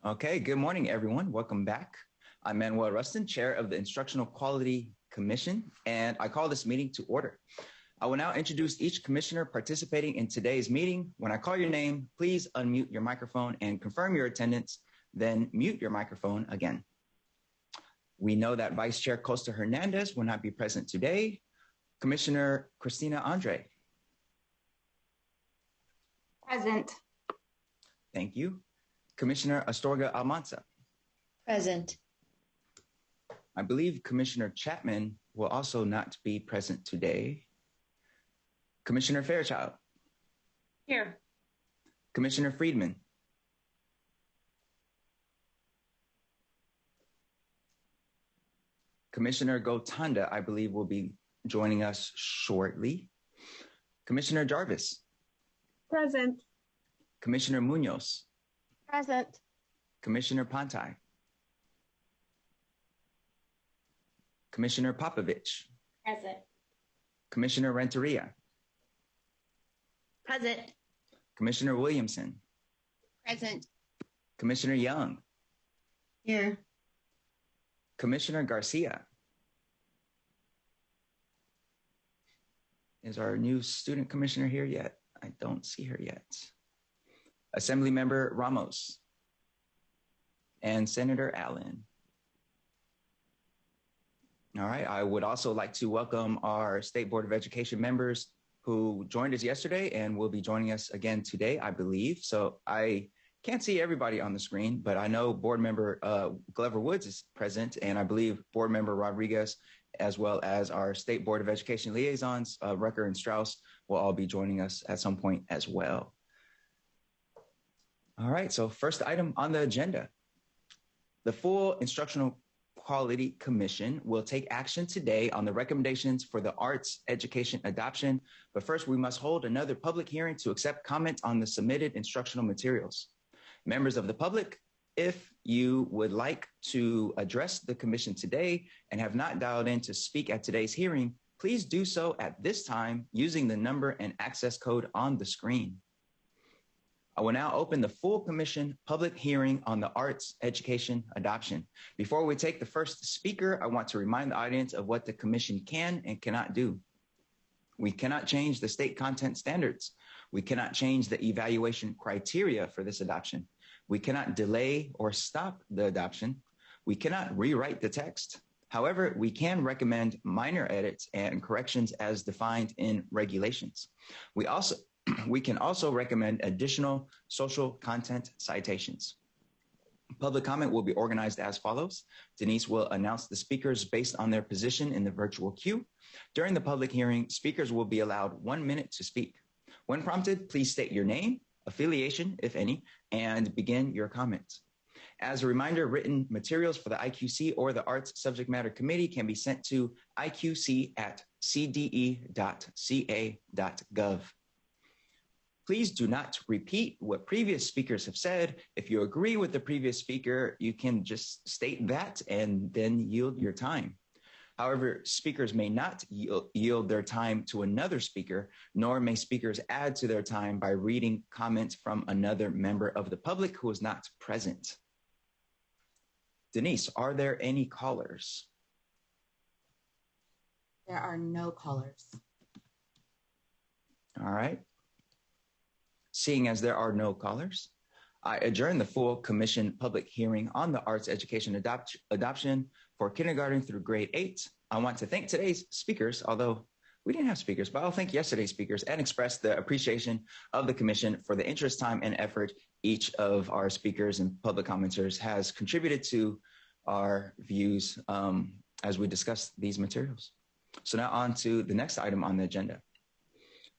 Okay, good morning, everyone. Welcome back. I'm Manuel Rustin, Chair of the Instructional Quality Commission, and I call this meeting to order. I will now introduce each commissioner participating in today's meeting. When I call your name, please unmute your microphone and confirm your attendance, then mute your microphone again. We know that Vice Chair Costa Hernandez will not be present today. Commissioner Christina Andre. Present. Thank you. Commissioner Astorga Almanza. Present. I believe Commissioner Chapman will also not be present today. Commissioner Fairchild. Here. Commissioner Friedman. Commissioner Gotanda, I believe, will be joining us shortly. Commissioner Jarvis. Present. Commissioner Munoz. Present. Commissioner Pantai. Commissioner Popovich. Present. Commissioner Renteria. Present. Commissioner Williamson. Present. Commissioner Young. Here. Commissioner Garcia. Is our new student commissioner here yet? I don't see her yet. Assemblymember Ramos. And Senator Allen. All right, I would also like to welcome our State Board of Education members who joined us yesterday and will be joining us again today, I believe. So I can't see everybody on the screen, but I know Board Member Glover Woods is present, and I believe Board Member Rodriguez, as well as our State Board of Education liaisons, Rucker and Strauss, will all be joining us at some point as well. All right, so first item on the agenda. The full Instructional Quality Commission will take action today on the recommendations for the arts education adoption, but first we must hold another public hearing to accept comment on the submitted instructional materials. Members of the public, if you would like to address the commission today and have not dialed in to speak at today's hearing, please do so at this time using the number and access code on the screen. I will now open the full commission public hearing on the arts education adoption. Before we take the first speaker, I want to remind the audience of what the commission can and cannot do. We cannot change the state content standards. We cannot change the evaluation criteria for this adoption. We cannot delay or stop the adoption. We cannot rewrite the text. However, we can recommend minor edits and corrections as defined in regulations. We can also recommend additional social content citations. Public comment will be organized as follows. Denise will announce the speakers based on their position in the virtual queue. During the public hearing, speakers will be allowed 1 minute to speak. When prompted, please state your name, affiliation, if any, and begin your comments. As a reminder, written materials for the IQC or the Arts Subject Matter Committee can be sent to iqc@cde.ca.gov. Please do not repeat what previous speakers have said. If you agree with the previous speaker, you can just state that and then yield your time. However, speakers may not yield their time to another speaker, nor may speakers add to their time by reading comments from another member of the public who is not present. Denise, are there any callers? There are no callers. All right. Seeing as there are no callers, I adjourn the full commission public hearing on the arts education adoption for kindergarten through grade 8. I want to thank today's speakers, although we didn't have speakers, but I'll thank yesterday's speakers and express the appreciation of the commission for the interest, time, and effort each of our speakers and public commenters has contributed to our views as we discuss these materials. So now on to the next item on the agenda.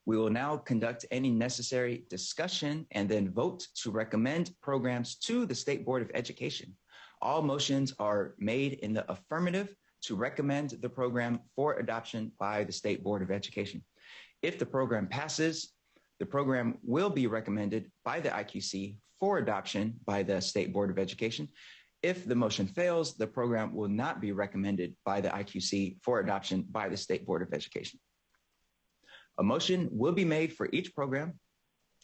We will now conduct any necessary discussion and then vote to recommend programs to the State Board of Education. All motions are made in the affirmative to recommend the program for adoption by the State Board of Education. If the program passes, the program will be recommended by the IQC for adoption by the State Board of Education. If the motion fails, the program will not be recommended by the IQC for adoption by the State Board of Education. A motion will be made for each program.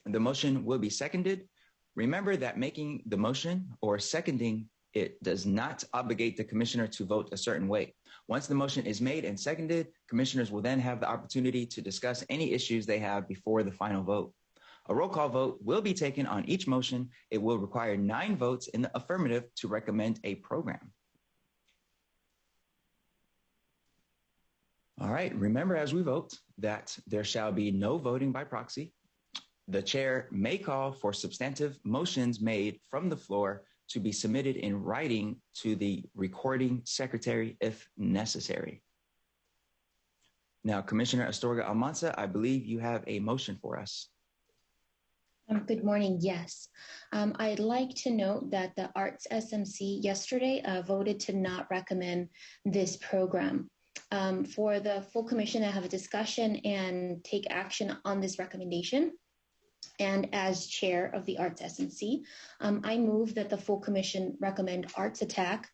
The motion will be seconded Remember that making the motion or seconding it does not obligate the commissioner to vote a certain way. Once the motion is made and seconded, commissioners will then have the opportunity to discuss any issues they have before the final vote. A roll call vote will be taken on each motion. It will require 9 votes in the affirmative to recommend a program. All right, remember as we vote that there shall be no voting by proxy. The chair may call for substantive motions made from the floor to be submitted in writing to the recording secretary if necessary. Now, Commissioner Astorga Almanza, I believe you have a motion for us. Good morning. Yes. I'd like to note that the Arts SMC yesterday voted to not recommend this program. For the full commission to have a discussion and take action on this recommendation, and as chair of the Arts SMC, I move that the full commission recommend Arts Attack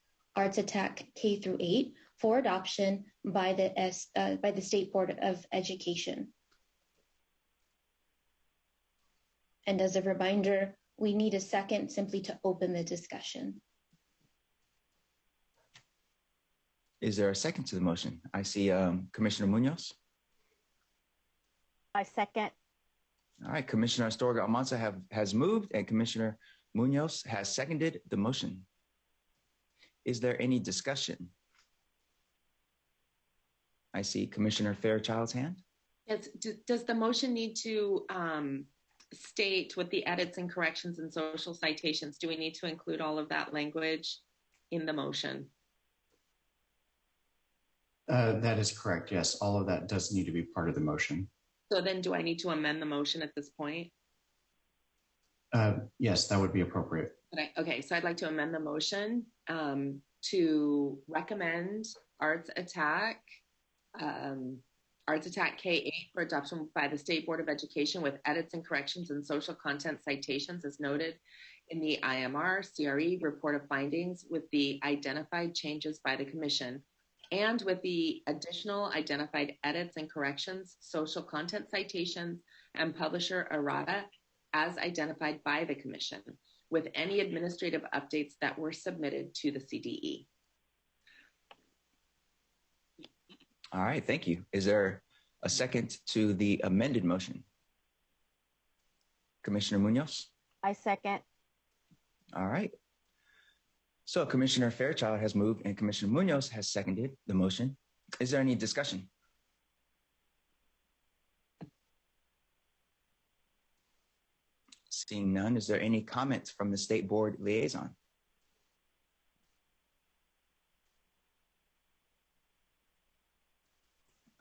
K through 8 for adoption by the State Board of Education. And as a reminder, we need a second simply to open the discussion. Is there a second to the motion? I see Commissioner Munoz. I second. All right, Commissioner Astorga Almanza has moved and Commissioner Munoz has seconded the motion. Is there any discussion? I see Commissioner Fairchild's hand. Yes. Does the motion need to state with the edits and corrections and social citations? Do we need to include all of that language in the motion? That is correct. Yes, all of that does need to be part of the motion. So then do I need to amend the motion at this point? Yes, that would be appropriate. Okay, so I'd like to amend the motion to recommend Arts Attack K8 for adoption by the State Board of Education with edits and corrections and social content citations as noted in the IMR CRE report of findings with the identified changes by the Commission and with the additional identified edits and corrections, social content citations, and publisher errata as identified by the Commission, with any administrative updates that were submitted to the CDE. All right, thank you. Is there a second to the amended motion? Commissioner Munoz? I second. All right. So Commissioner Fairchild has moved and Commissioner Munoz has seconded the motion. Is there any discussion? Seeing none, is there any comments from the State Board liaison?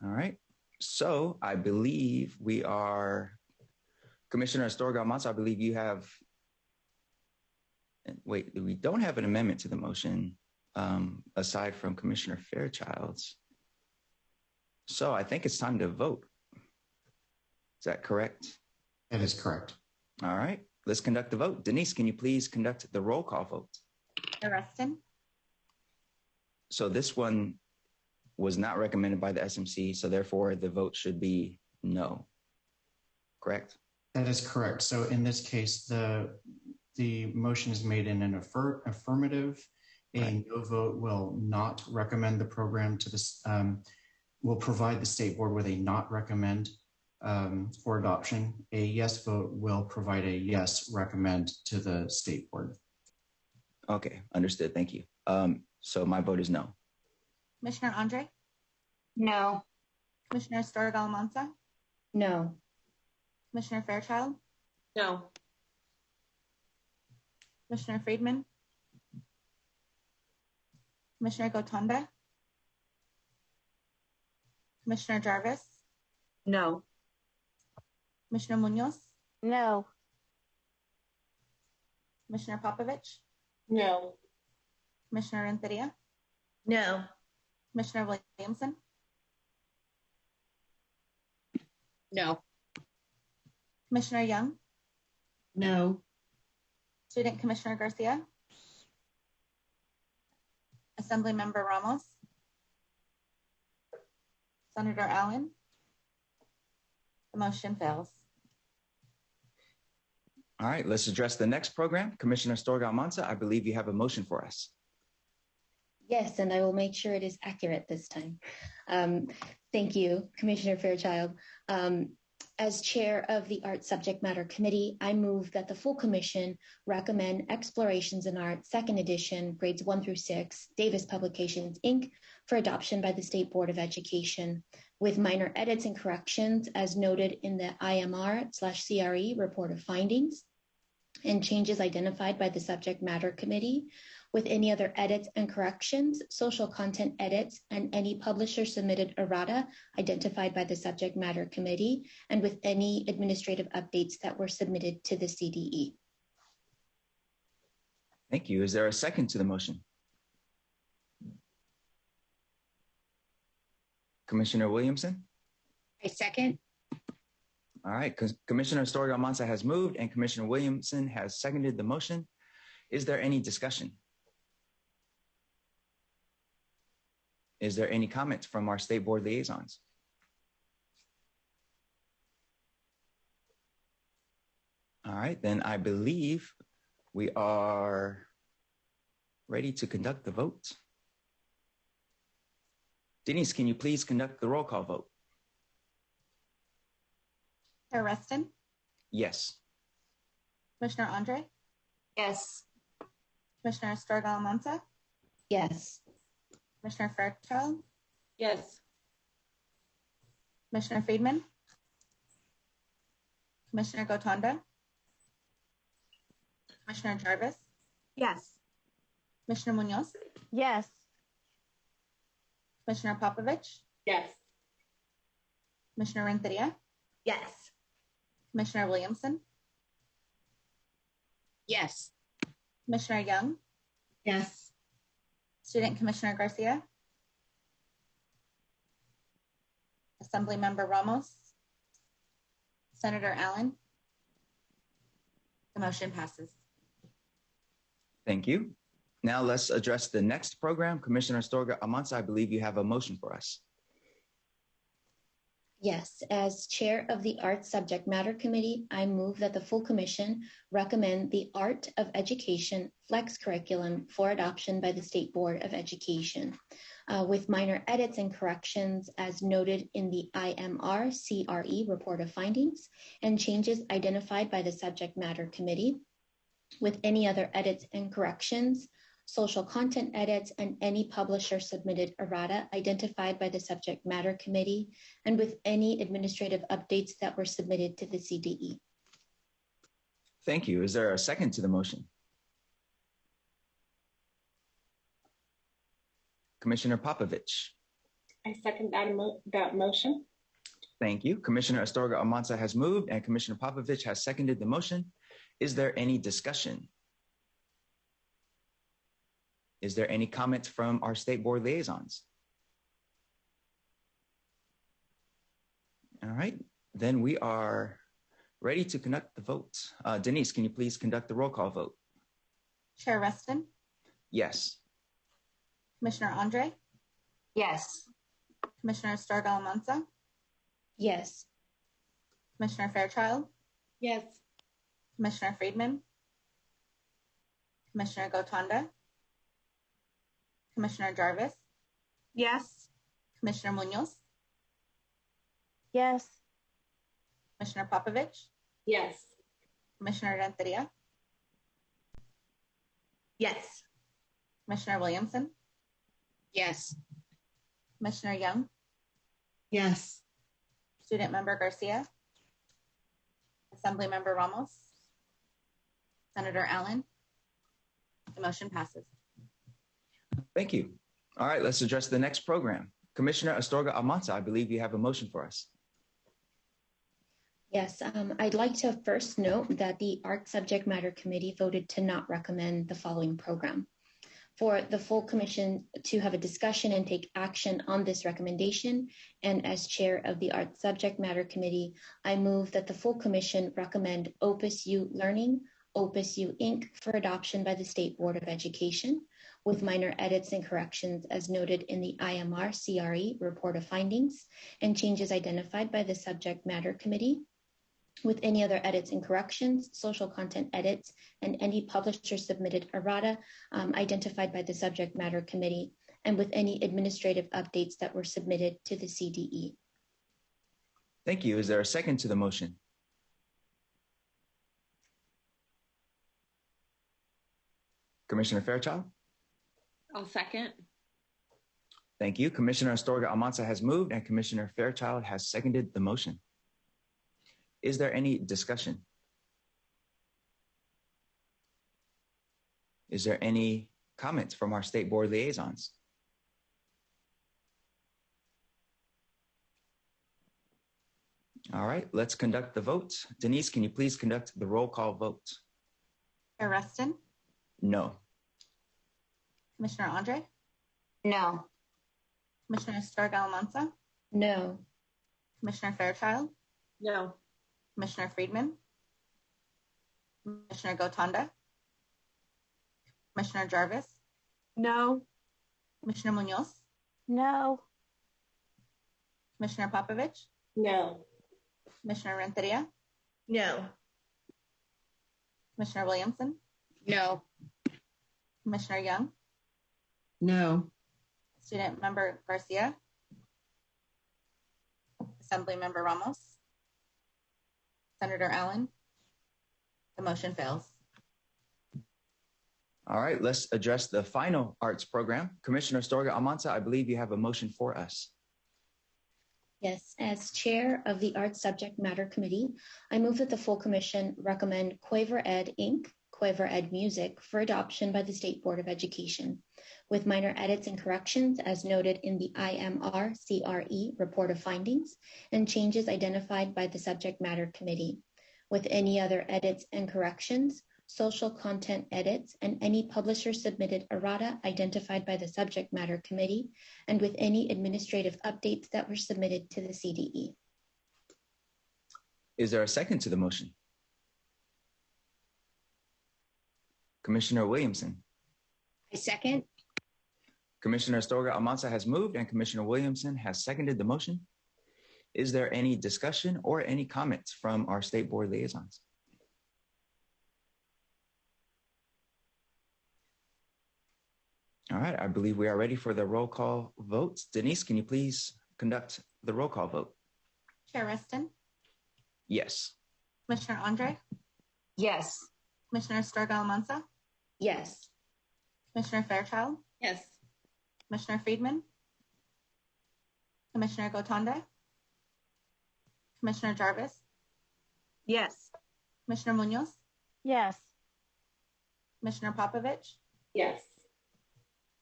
All right. So I believe we are, Commissioner Astorga Almanza, I believe you have, wait, we don't have an amendment to the motion aside from Commissioner Fairchild's. So I think it's time to vote. Is that correct? That is correct. All right, let's conduct the vote. Denise, can you please conduct the roll call vote? Arreston. So this one was not recommended by the SMC, so therefore the vote should be no, correct? That is correct. So in this case, the motion is made in an affirmative. A no vote will not recommend the program to this, will provide the State Board with a not recommend for adoption. A yes vote will provide a yes recommend to the State Board. Okay, understood, thank you. So my vote is no. Commissioner Andre? No. Commissioner Astorga Almanza? No. Commissioner Fairchild? No. Commissioner Friedman? Commissioner Gotanda? Commissioner Jarvis? No. Commissioner Munoz? No. Commissioner Popovich? No. Commissioner Renteria? No. Commissioner Williamson? No. Commissioner Young? No. Student Commissioner Garcia? Assemblymember Ramos? Senator Allen? The motion fails. All right, let's address the next program. Commissioner Storga-Almanza, I believe you have a motion for us. Yes, and I will make sure it is accurate this time. Thank you, Commissioner Fairchild. As chair of the Art Subject Matter Committee, I move that the full commission recommend Explorations in Art, 2nd edition, grades 1 through 6, Davis Publications, Inc., for adoption by the State Board of Education, with minor edits and corrections as noted in the IMR/CRE report of findings, and changes identified by the Subject Matter Committee, with any other edits and corrections, social content edits, and any publisher submitted errata identified by the Subject Matter Committee, and with any administrative updates that were submitted to the CDE. Thank you. Is there a second to the motion? Commissioner Williamson? I second. All right, Commissioner Storga-Almanza has moved and Commissioner Williamson has seconded the motion. Is there any discussion? Is there any comments from our State Board liaisons? All right, then I believe we are ready to conduct the vote. Denise, can you please conduct the roll call vote? Chair Reston, Yes. Commissioner Andre, Yes. Commissioner Storga-Almanza, Yes. Commissioner Fairchild, Yes. Commissioner Friedman, Commissioner Gotanda, Commissioner Jarvis, Yes. Commissioner Munoz, Yes. Commissioner Popovich, Yes. Commissioner Renteria, Yes. Commissioner Williamson, Yes. Commissioner Young, Yes. Student Commissioner Garcia, Assemblymember Ramos, Senator Allen. The motion passes. Thank you. Now let's address the next program. Commissioner Storga-Almanza, I believe you have a motion for us. Yes, as chair of the Art Subject Matter Committee, I move that the full commission recommend the Art of Education Flex Curriculum for adoption by the State Board of Education, with minor edits and corrections as noted in the IMR/CRE report of findings, and changes identified by the Subject Matter Committee, with any other edits and corrections, social content edits, and any publisher submitted errata identified by the Subject Matter Committee, and with any administrative updates that were submitted to the CDE. Thank you. Is there a second to the motion? Commissioner Popovich. I second that motion. Thank you. Commissioner Storga-Almanza has moved and Commissioner Popovich has seconded the motion. Is there any discussion? Is there any comments from our State Board liaisons? All right, then we are ready to conduct the vote. Denise, can you please conduct the roll call vote? Chair Reston, Yes. Commissioner Andre, Yes. Commissioner Storga-Almanza, Yes. Commissioner Fairchild, Yes. Commissioner Friedman, Commissioner Gotanda, Commissioner Jarvis, Yes. Commissioner Munoz, Yes. Commissioner Popovich, Yes. Commissioner Renteria, Yes. Commissioner Williamson, Yes. Commissioner Young, Yes. Student Member Garcia, Assemblymember Ramos, Senator Allen. The motion passes. Thank you. All right, let's address the next program. Commissioner Storga-Almanza, I believe you have a motion for us. Yes, I'd like to first note that the Art Subject Matter Committee voted to not recommend the following program. For the full commission to have a discussion and take action on this recommendation, and as chair of the Art Subject Matter Committee, I move that the full commission recommend Opus U Learning, Opus U Inc. for adoption by the State Board of Education, with minor edits and corrections as noted in the IMR/CRE report of findings, and changes identified by the Subject Matter Committee, with any other edits and corrections, social content edits, and any publisher submitted errata identified by the subject matter committee, and with any administrative updates that were submitted to the CDE. Thank you. Is there a second to the motion? Commissioner Fairchild? I'll second. Thank you. Commissioner Astorga Almanza has moved and Commissioner Fairchild has seconded the motion. Is there any discussion? Is there any comments from our state board liaisons? All right, let's conduct the vote. Denise, can you please conduct the roll call vote? Chair Rustin, No. Commissioner Andre, No. Commissioner Astorga Almanza, No. Commissioner Fairchild, No. Commissioner Friedman, Commissioner Gotanda, Commissioner Jarvis, No. Commissioner Munoz, No. Commissioner Popovich, No. Commissioner Renteria, No. Commissioner Williamson, No. Commissioner Young, No. Student Member Garcia, Assembly Member Ramos, Senator Allen. The motion fails. All right, let's address the final arts program. Commissioner Astorga Almanza, I believe you have a motion for us. Yes, as chair of the Arts Subject Matter Committee, I move that the full commission recommend Quaver Ed Inc., Quaver Ed Music, for adoption by the State Board of Education, with minor edits and corrections as noted in the IMR-CRE Report of Findings and changes identified by the Subject Matter Committee, with any other edits and corrections, social content edits, and any publisher-submitted errata identified by the Subject Matter Committee, and with any administrative updates that were submitted to the CDE. Is there a second to the motion? Commissioner Williamson. I second. Commissioner Astorga Almanza has moved and Commissioner Williamson has seconded the motion. Is there any discussion or any comments from our state board liaisons? All right, I believe we are ready for the roll call votes. Denise, can you please conduct the roll call vote? Chair Rustin, Yes. Commissioner Andre, Yes. Commissioner Astorga Almanza, Yes. Commissioner Fairchild, Yes. Commissioner Friedman, Commissioner Gotanda, Commissioner Jarvis, Yes. Commissioner Munoz, Yes. Commissioner Popovich, Yes.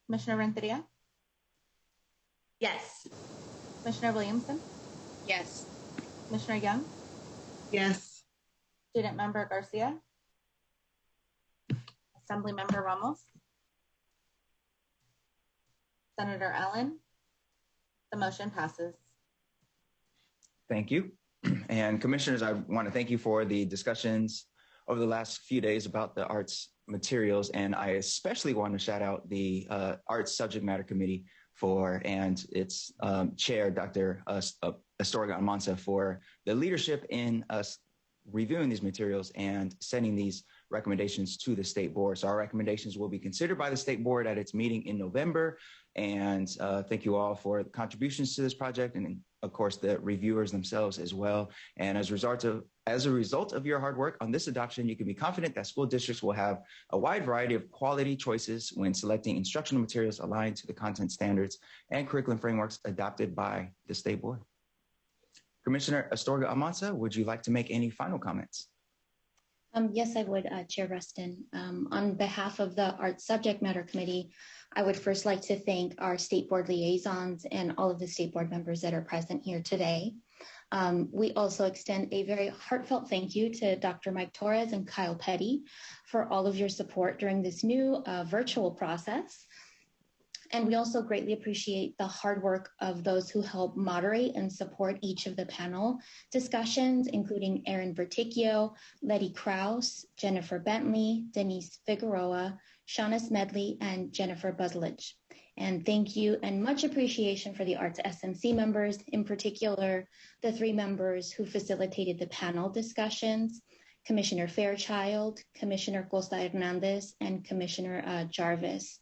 Commissioner Renteria, Yes. Commissioner Williamson, Yes. Commissioner Young, Yes. Student Member Garcia, Assembly Member Ramos, Senator Allen. The motion passes. Thank you. And commissioners, I want to thank you for the discussions over the last few days about the arts materials. And I especially want to shout out the Arts Subject Matter Committee and its chair, Dr. Astorga Almanza, for the leadership in us reviewing these materials and sending these recommendations to the state board. So our recommendations will be considered by the state board at its meeting in November. And thank you all for the contributions to this project, and of course the reviewers themselves as well. And as a result of your hard work on this adoption, you can be confident that school districts will have a wide variety of quality choices when selecting instructional materials aligned to the content standards and curriculum frameworks adopted by the state board. Commissioner Astorga Almanza, would you like to make any final comments? Yes, I would, Chair Rustin. On behalf of the Arts Subject Matter Committee, I would first like to thank our state board liaisons and all of the state board members that are present here today. We also extend a very heartfelt thank you to Dr. Mike Torres and Kyle Petty for all of your support during this new virtual process. And we also greatly appreciate the hard work of those who help moderate and support each of the panel discussions, including Aaron Verticchio, Letty Krause, Jennifer Bentley, Denise Figueroa, Shauna Smedley, and Jennifer Buzlich. And thank you and much appreciation for the Arts SMC members, in particular, the 3 members who facilitated the panel discussions, Commissioner Fairchild, Commissioner Costa Hernandez, and Commissioner Jarvis.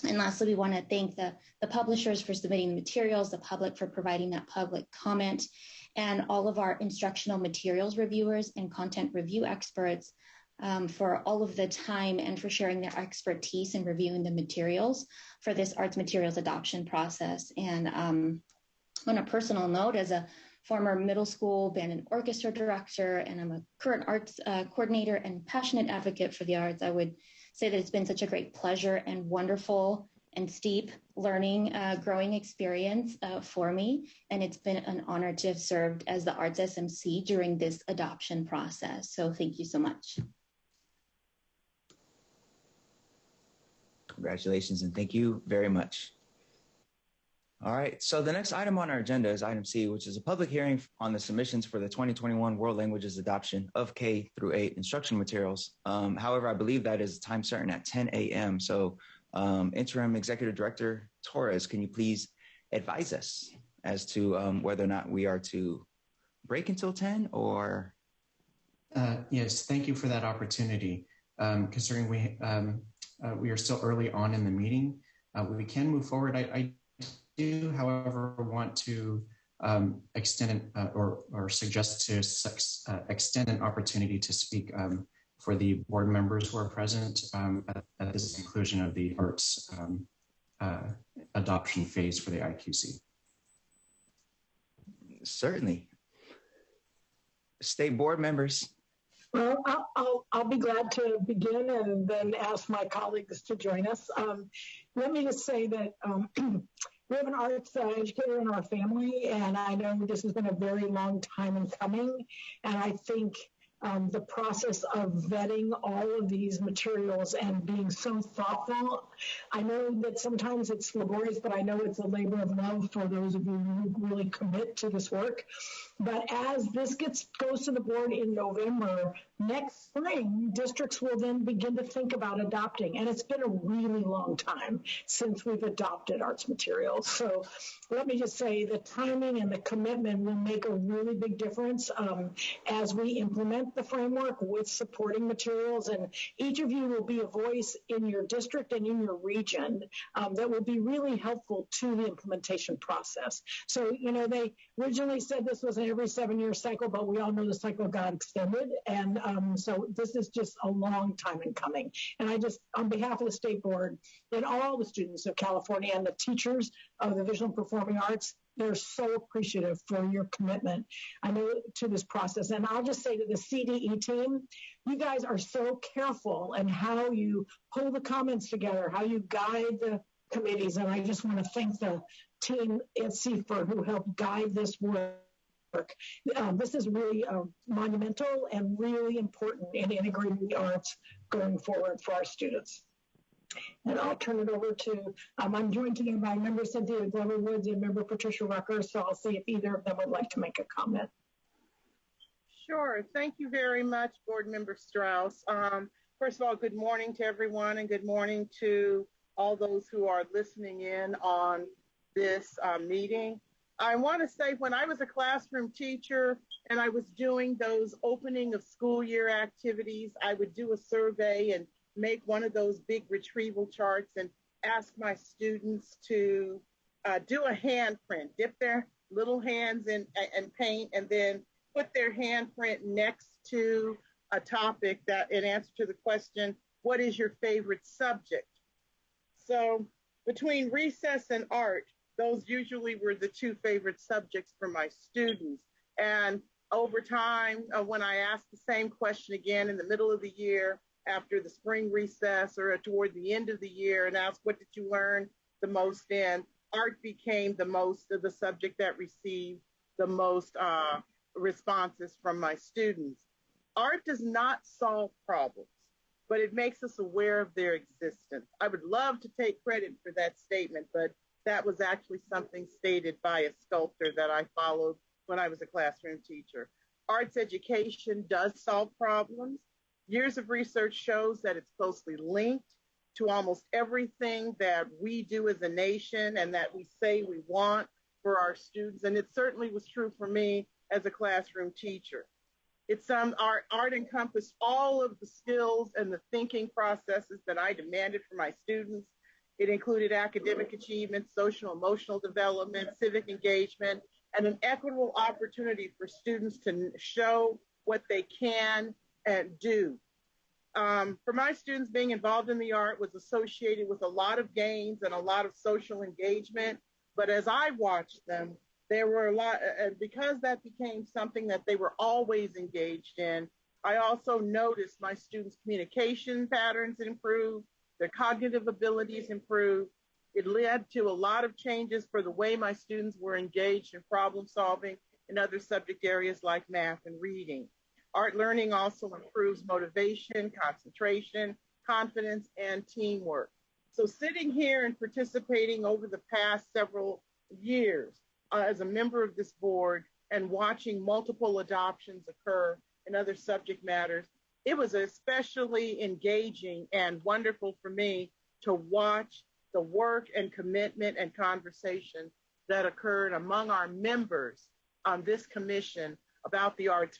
And lastly, we want to thank the publishers for submitting the materials, the public for providing that public comment, and all of our instructional materials reviewers and content review experts for all of the time and for sharing their expertise in reviewing the materials for this arts materials adoption process. And on a personal note, as a former middle school band and orchestra director, and I'm a current arts coordinator and passionate advocate for the arts, I would say that it's been such a great pleasure and wonderful and steep learning, growing experience for me. And it's been an honor to have served as the Arts SMC during this adoption process. So thank you so much. Congratulations and thank you very much. All right, so the next item on our agenda is item C, which is a public hearing on the submissions for the 2021 World Languages Adoption of K through 8 instruction materials. However, I believe that is time certain at 10 a.m. So Interim Executive Director Torres, can you please advise us as to whether or not we are to break until 10 or? Yes, thank you for that opportunity. Considering we are still early on in the meeting, we can move forward. I do, however, want to extend or suggest to extend an opportunity to speak for the board members who are present at this conclusion of the arts adoption phase for the IQC. Certainly. State board members. Well, I'll be glad to begin and then ask my colleagues to join us. Let me just say that we have an arts educator in our family, and I know this has been a very long time in coming, and I think the process of vetting all of these materials and being so thoughtful. I know that sometimes it's laborious, but I know it's a labor of love for those of you who really commit to this work. But as this goes to the board in November, next spring, districts will then begin to think about adopting. And it's been a really long time since we've adopted arts materials. So let me just say the timing and the commitment will make a really big difference as we implement the framework with supporting materials. And each of you will be a voice in your district and in your region that will be really helpful to the implementation process. So, you know, they originally said this was an every 7-year cycle, but we all know the cycle got extended. And so this is just a long time in coming. And I just, on behalf of the state board and all the students of California and the teachers of the visual and performing arts, they're so appreciative for your commitment, I know, to this process. And I'll just say to the CDE team, you guys are so careful in how you pull the comments together, how you guide the committees. And I just want to thank the team at CFER who helped guide this work. This is really monumental and really important in integrating the arts going forward for our students. And I'll turn it over to, I'm joined today by member Cynthia Glover Woods and member Patricia Rucker, so I'll see if either of them would like to make a comment. Sure. Thank you very much, Board Member Strauss. First of all, good morning to everyone, and good morning to all those who are listening in on this meeting. I want to say when I was a classroom teacher and I was doing those opening of school year activities, I would do a survey and make one of those big retrieval charts and ask my students to do a handprint, dip their little hands in paint, and then put their handprint next to a topic that in answer to the question, what is your favorite subject? So between recess and art, those usually were the two favorite subjects for my students. And over time, when I asked the same question again in the middle of the year, after the spring recess or toward the end of the year, and asked, what did you learn the most in? Art became the most of the subject that received the most responses from my students. Art does not solve problems, but it makes us aware of their existence. I would love to take credit for that statement, but that was actually something stated by a sculptor that I followed when I was a classroom teacher. Arts education does solve problems. Years of research shows that it's closely linked. to almost everything that we do as a nation and that we say we want for our students. And it certainly was true for me as a classroom teacher. Art encompassed all of the skills and the thinking processes that I demanded for my students. It included academic achievement, social emotional development, civic engagement, and an equitable opportunity for students to show what they can and do. For my students, being involved in the art was associated with a lot of gains and a lot of social engagement. But as I watched them, there were a lot, because that became something that they were always engaged in, I also noticed my students' communication patterns improved, their cognitive abilities improved. It led to a lot of changes for the way my students were engaged in problem solving in other subject areas like math and reading. Art learning also improves motivation, concentration, confidence, and teamwork. So sitting here and participating over the past several years as a member of this board and watching multiple adoptions occur in other subject matters, it was especially engaging and wonderful for me to watch the work and commitment and conversation that occurred among our members on this commission about the arts.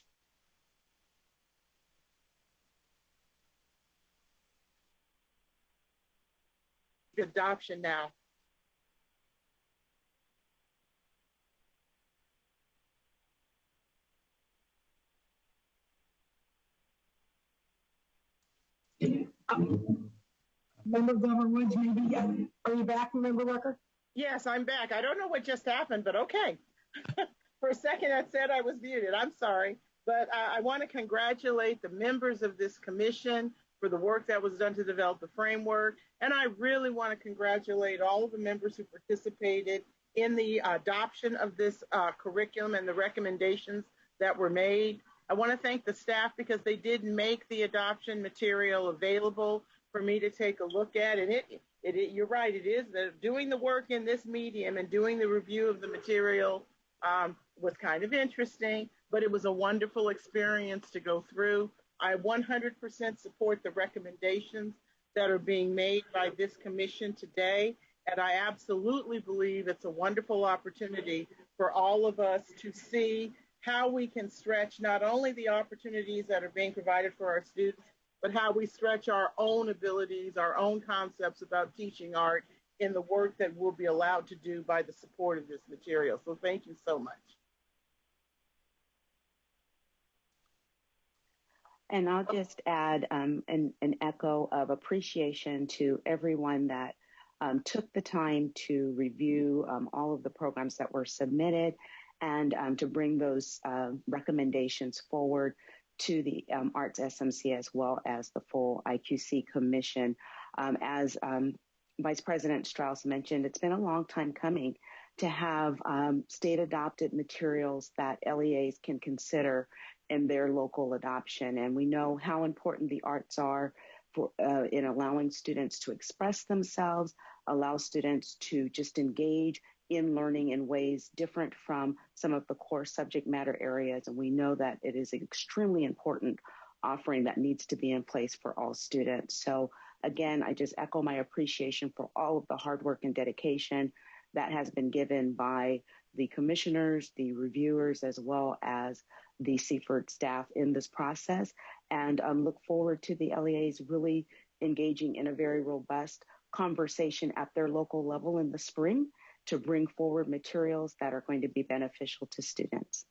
Adoption now. Member Glover Woods, maybe, are you back, Member Rucker? Yes, I'm back. I don't know what just happened, but okay. For a second, I said I was muted. I'm sorry. But I want to congratulate the members of this commission for the work that was done to develop the framework. And I really want to congratulate all of the members who participated in the adoption of this curriculum and the recommendations that were made. I want to thank the staff because they did make the adoption material available for me to take a look at. And you're right, it is doing the work in this medium and doing the review of the material was kind of interesting, but it was a wonderful experience to go through. I 100% support the recommendations that are being made by this commission today. And I absolutely believe it's a wonderful opportunity for all of us to see how we can stretch not only the opportunities that are being provided for our students, but how we stretch our own abilities, our own concepts about teaching art in the work that we'll be allowed to do by the support of this material. So thank you so much. And I'll just add an echo of appreciation to everyone that took the time to review all of the programs that were submitted and to bring those recommendations forward to the Arts SMC as well as the full IQC Commission. As Vice President Strauss mentioned, it's been a long time coming to have state-adopted materials that LEAs can consider in their local adoption. And we know how important the arts are for, in allowing students to express themselves, allow students to just engage in learning in ways different from some of the core subject matter areas. And we know that it is an extremely important offering that needs to be in place for all students. So again, I just echo my appreciation for all of the hard work and dedication that has been given by the commissioners, the reviewers, as well as the CFERD staff in this process, and look forward to the LEAs really engaging in a very robust conversation at their local level in the spring to bring forward materials that are going to be beneficial to students.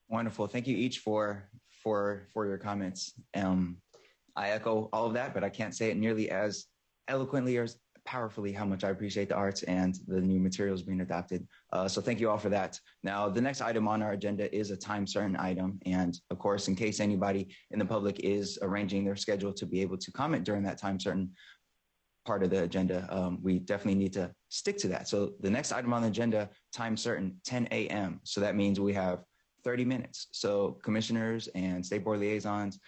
Wonderful. Thank you each for your comments. I echo all of that, but I can't say it nearly as eloquently or as powerfully how much I appreciate the arts and the new materials being adopted. So thank you all for that. Now, the next item on our agenda is a time certain item. And of course, in case anybody in the public is arranging their schedule to be able to comment during that time certain part of the agenda, we definitely need to stick to that. So the next item on the agenda, time certain, 10 a.m. So that means we have 30 minutes. So commissioners and state board liaisons,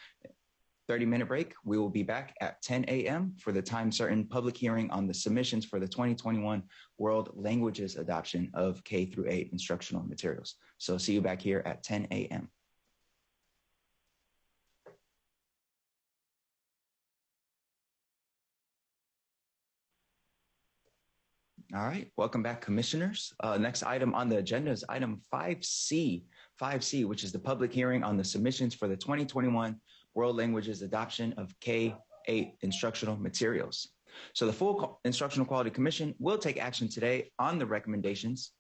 30-minute break. We will be back at 10 a.m. for the time certain public hearing on the submissions for the 2021 World Languages adoption of K through 8 instructional materials. So see you back here at 10 a.m. All right, welcome back, commissioners. Next item on the agenda is item 5C, which is the public hearing on the submissions for the 2021 World Languages Adoption of K-8 Instructional Materials. So the full Instructional Quality Commission will take action today on the recommendations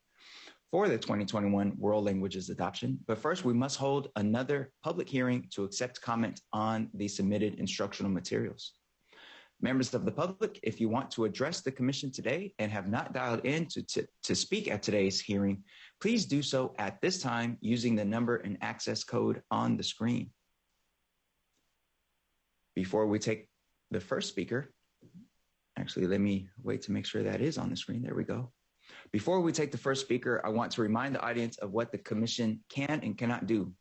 for the 2021 World Languages Adoption. But first, we must hold another public hearing to accept comment on the submitted instructional materials. Members of the public, if you want to address the commission today and have not dialed in to speak at today's hearing, please do so at this time using the number and access code on the screen. Before we take the first speaker, actually, let me wait to make sure that is on the screen. There we go. Before we take the first speaker, I want to remind the audience of what the commission can and cannot do.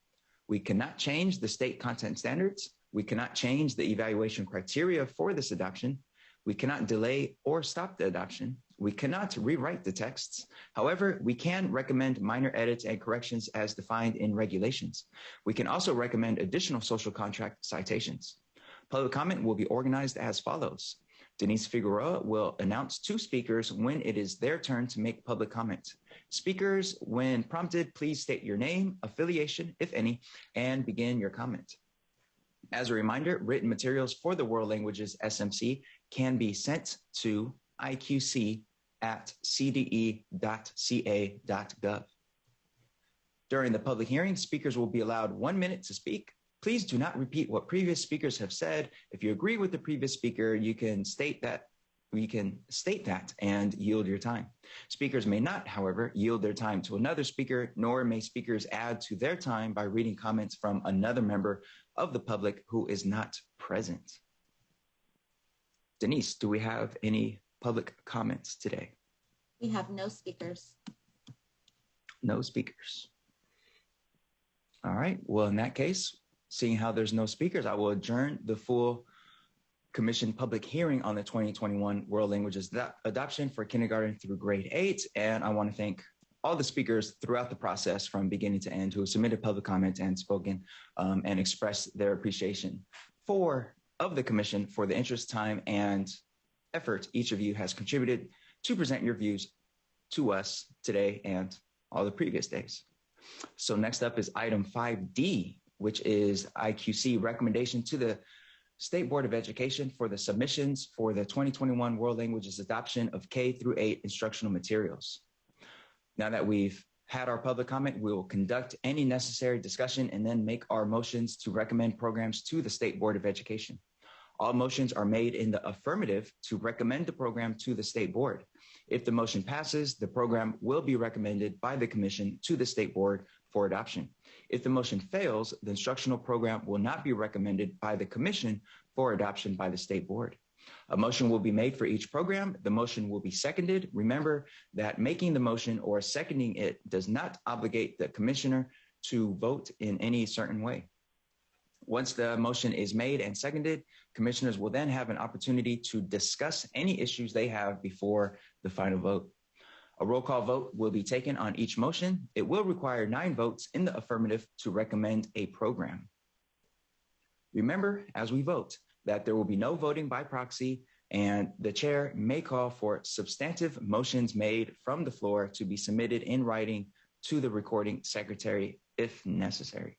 We cannot change the state content standards. We cannot change the evaluation criteria for this adoption. We cannot delay or stop the adoption. We cannot rewrite the texts. However, we can recommend minor edits and corrections as defined in regulations. We can also recommend additional social contract citations. Public comment will be organized as follows. Denise Figueroa will announce 2 speakers when it is their turn to make public comment. Speakers, when prompted, please state your name, affiliation, if any, and begin your comment. As a reminder, written materials for the World Languages SMC can be sent to iqc@cde.ca.gov. During the public hearing, speakers will be allowed 1 minute to speak. Please do not repeat what previous speakers have said. If you agree with the previous speaker, you can state that and yield your time. Speakers may not, however, yield their time to another speaker, nor may speakers add to their time by reading comments from another member of the public who is not present. Denise, do we have any public comments today? We have no speakers. No speakers. All right, well, in that case, seeing how there's no speakers, I will adjourn the full Commission public hearing on the 2021 World Languages Adoption for kindergarten through grade 8. And I want to thank all the speakers throughout the process from beginning to end who submitted public comments and spoken and expressed their appreciation of the Commission for the interest, time, and effort each of you has contributed to present your views to us today and all the previous days. So next up is item 5D, which is IQC recommendation to the State Board of Education for the submissions for the 2021 World Languages Adoption of K-8 instructional materials. Now that we've had our public comment, we will conduct any necessary discussion and then make our motions to recommend programs to the State Board of Education. All motions are made in the affirmative to recommend the program to the State Board. If the motion passes, the program will be recommended by the Commission to the State Board for adoption. If the motion fails, the instructional program will not be recommended by the Commission for adoption by the State Board. A motion will be made for each program. The motion will be seconded. Remember that making the motion or seconding it does not obligate the commissioner to vote in any certain way. Once the motion is made and seconded, commissioners will then have an opportunity to discuss any issues they have before the final vote. A roll call vote will be taken on each motion. It will require 9 votes in the affirmative to recommend a program. Remember, as we vote, that there will be no voting by proxy, and the chair may call for substantive motions made from the floor to be submitted in writing to the recording secretary if necessary.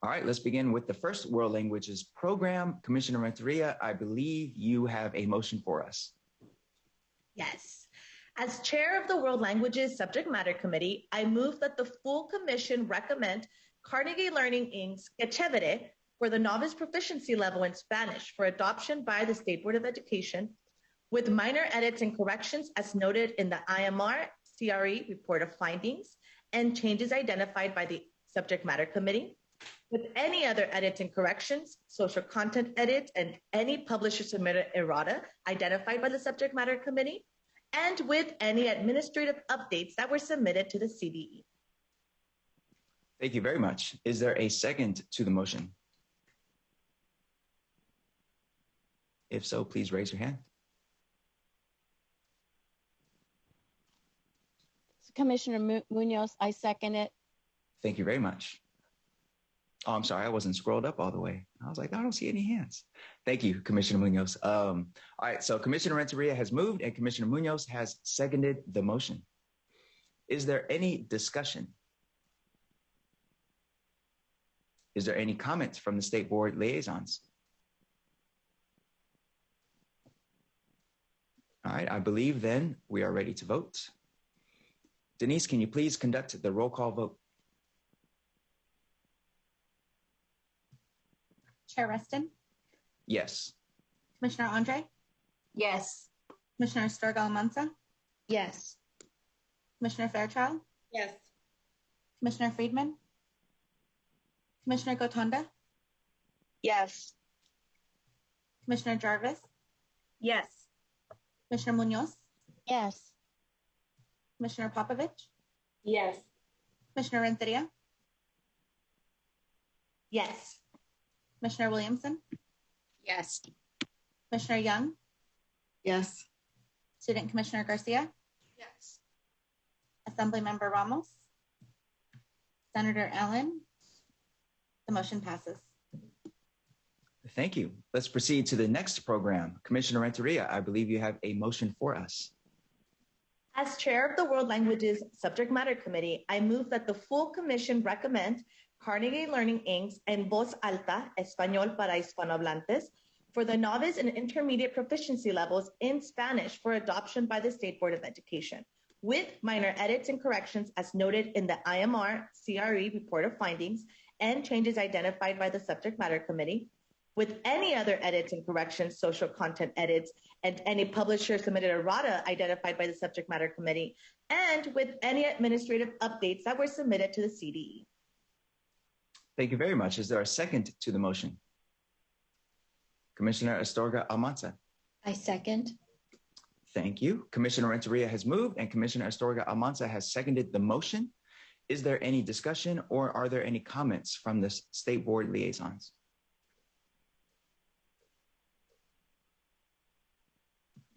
All right, let's begin with the first World Languages program. Commissioner Renteria, I believe you have a motion for us. Yes. As chair of the World Languages Subject Matter Committee, I move that the full commission recommend Carnegie Learning Inc.'s Csmt for the novice proficiency level in Spanish for adoption by the State Board of Education with minor edits and corrections as noted in the IMR CRE report of findings and changes identified by the Subject Matter Committee, with any other edits and corrections, social content edits, and any publisher submitted errata identified by the Subject Matter Committee, and with any administrative updates that were submitted to the CDE. Thank you very much. Is there a second to the motion? If so, please raise your hand. Commissioner Munoz, I second it. Thank you very much. Oh, I'm sorry. I wasn't scrolled up all the way. I was like, I don't see any hands. Thank you, Commissioner Munoz. All right. So Commissioner Renteria has moved and Commissioner Munoz has seconded the motion. Is there any discussion? Is there any comments from the State Board liaisons? All right. I believe then we are ready to vote. Denise, can you please conduct the roll call vote? Chair Reston, Yes. Commissioner Andre, Yes. Commissioner Estorga-Almanza, Yes. Commissioner Fairchild, Yes. Commissioner Friedman, Commissioner Gotanda, Yes. Commissioner Jarvis, Yes. Commissioner Munoz, Yes. Commissioner Popovich, Yes. Commissioner Renteria, Yes. Commissioner Williamson, Yes. Commissioner Young, Yes. Student Commissioner Garcia, Yes. Assemblymember Ramos, Senator Allen. The motion passes. Thank you. Let's proceed to the next program. Commissioner Renteria, I believe you have a motion for us. As chair of the World Languages Subject Matter Committee, I move that the full commission recommend Carnegie Learning Inc.'s En Voz Alta, Español para Hispanohablantes, for the novice and intermediate proficiency levels in Spanish for adoption by the State Board of Education, with minor edits and corrections as noted in the IMR CRE report of findings and changes identified by the Subject Matter Committee, with any other edits and corrections, social content edits, and any publisher submitted errata identified by the Subject Matter Committee, and with any administrative updates that were submitted to the CDE. Thank you very much. Is there a second to the motion? Commissioner Estorga-Almanza. I second. Thank you. Commissioner Renteria has moved and Commissioner Estorga-Almanza has seconded the motion. Is there any discussion or are there any comments from the State Board liaisons?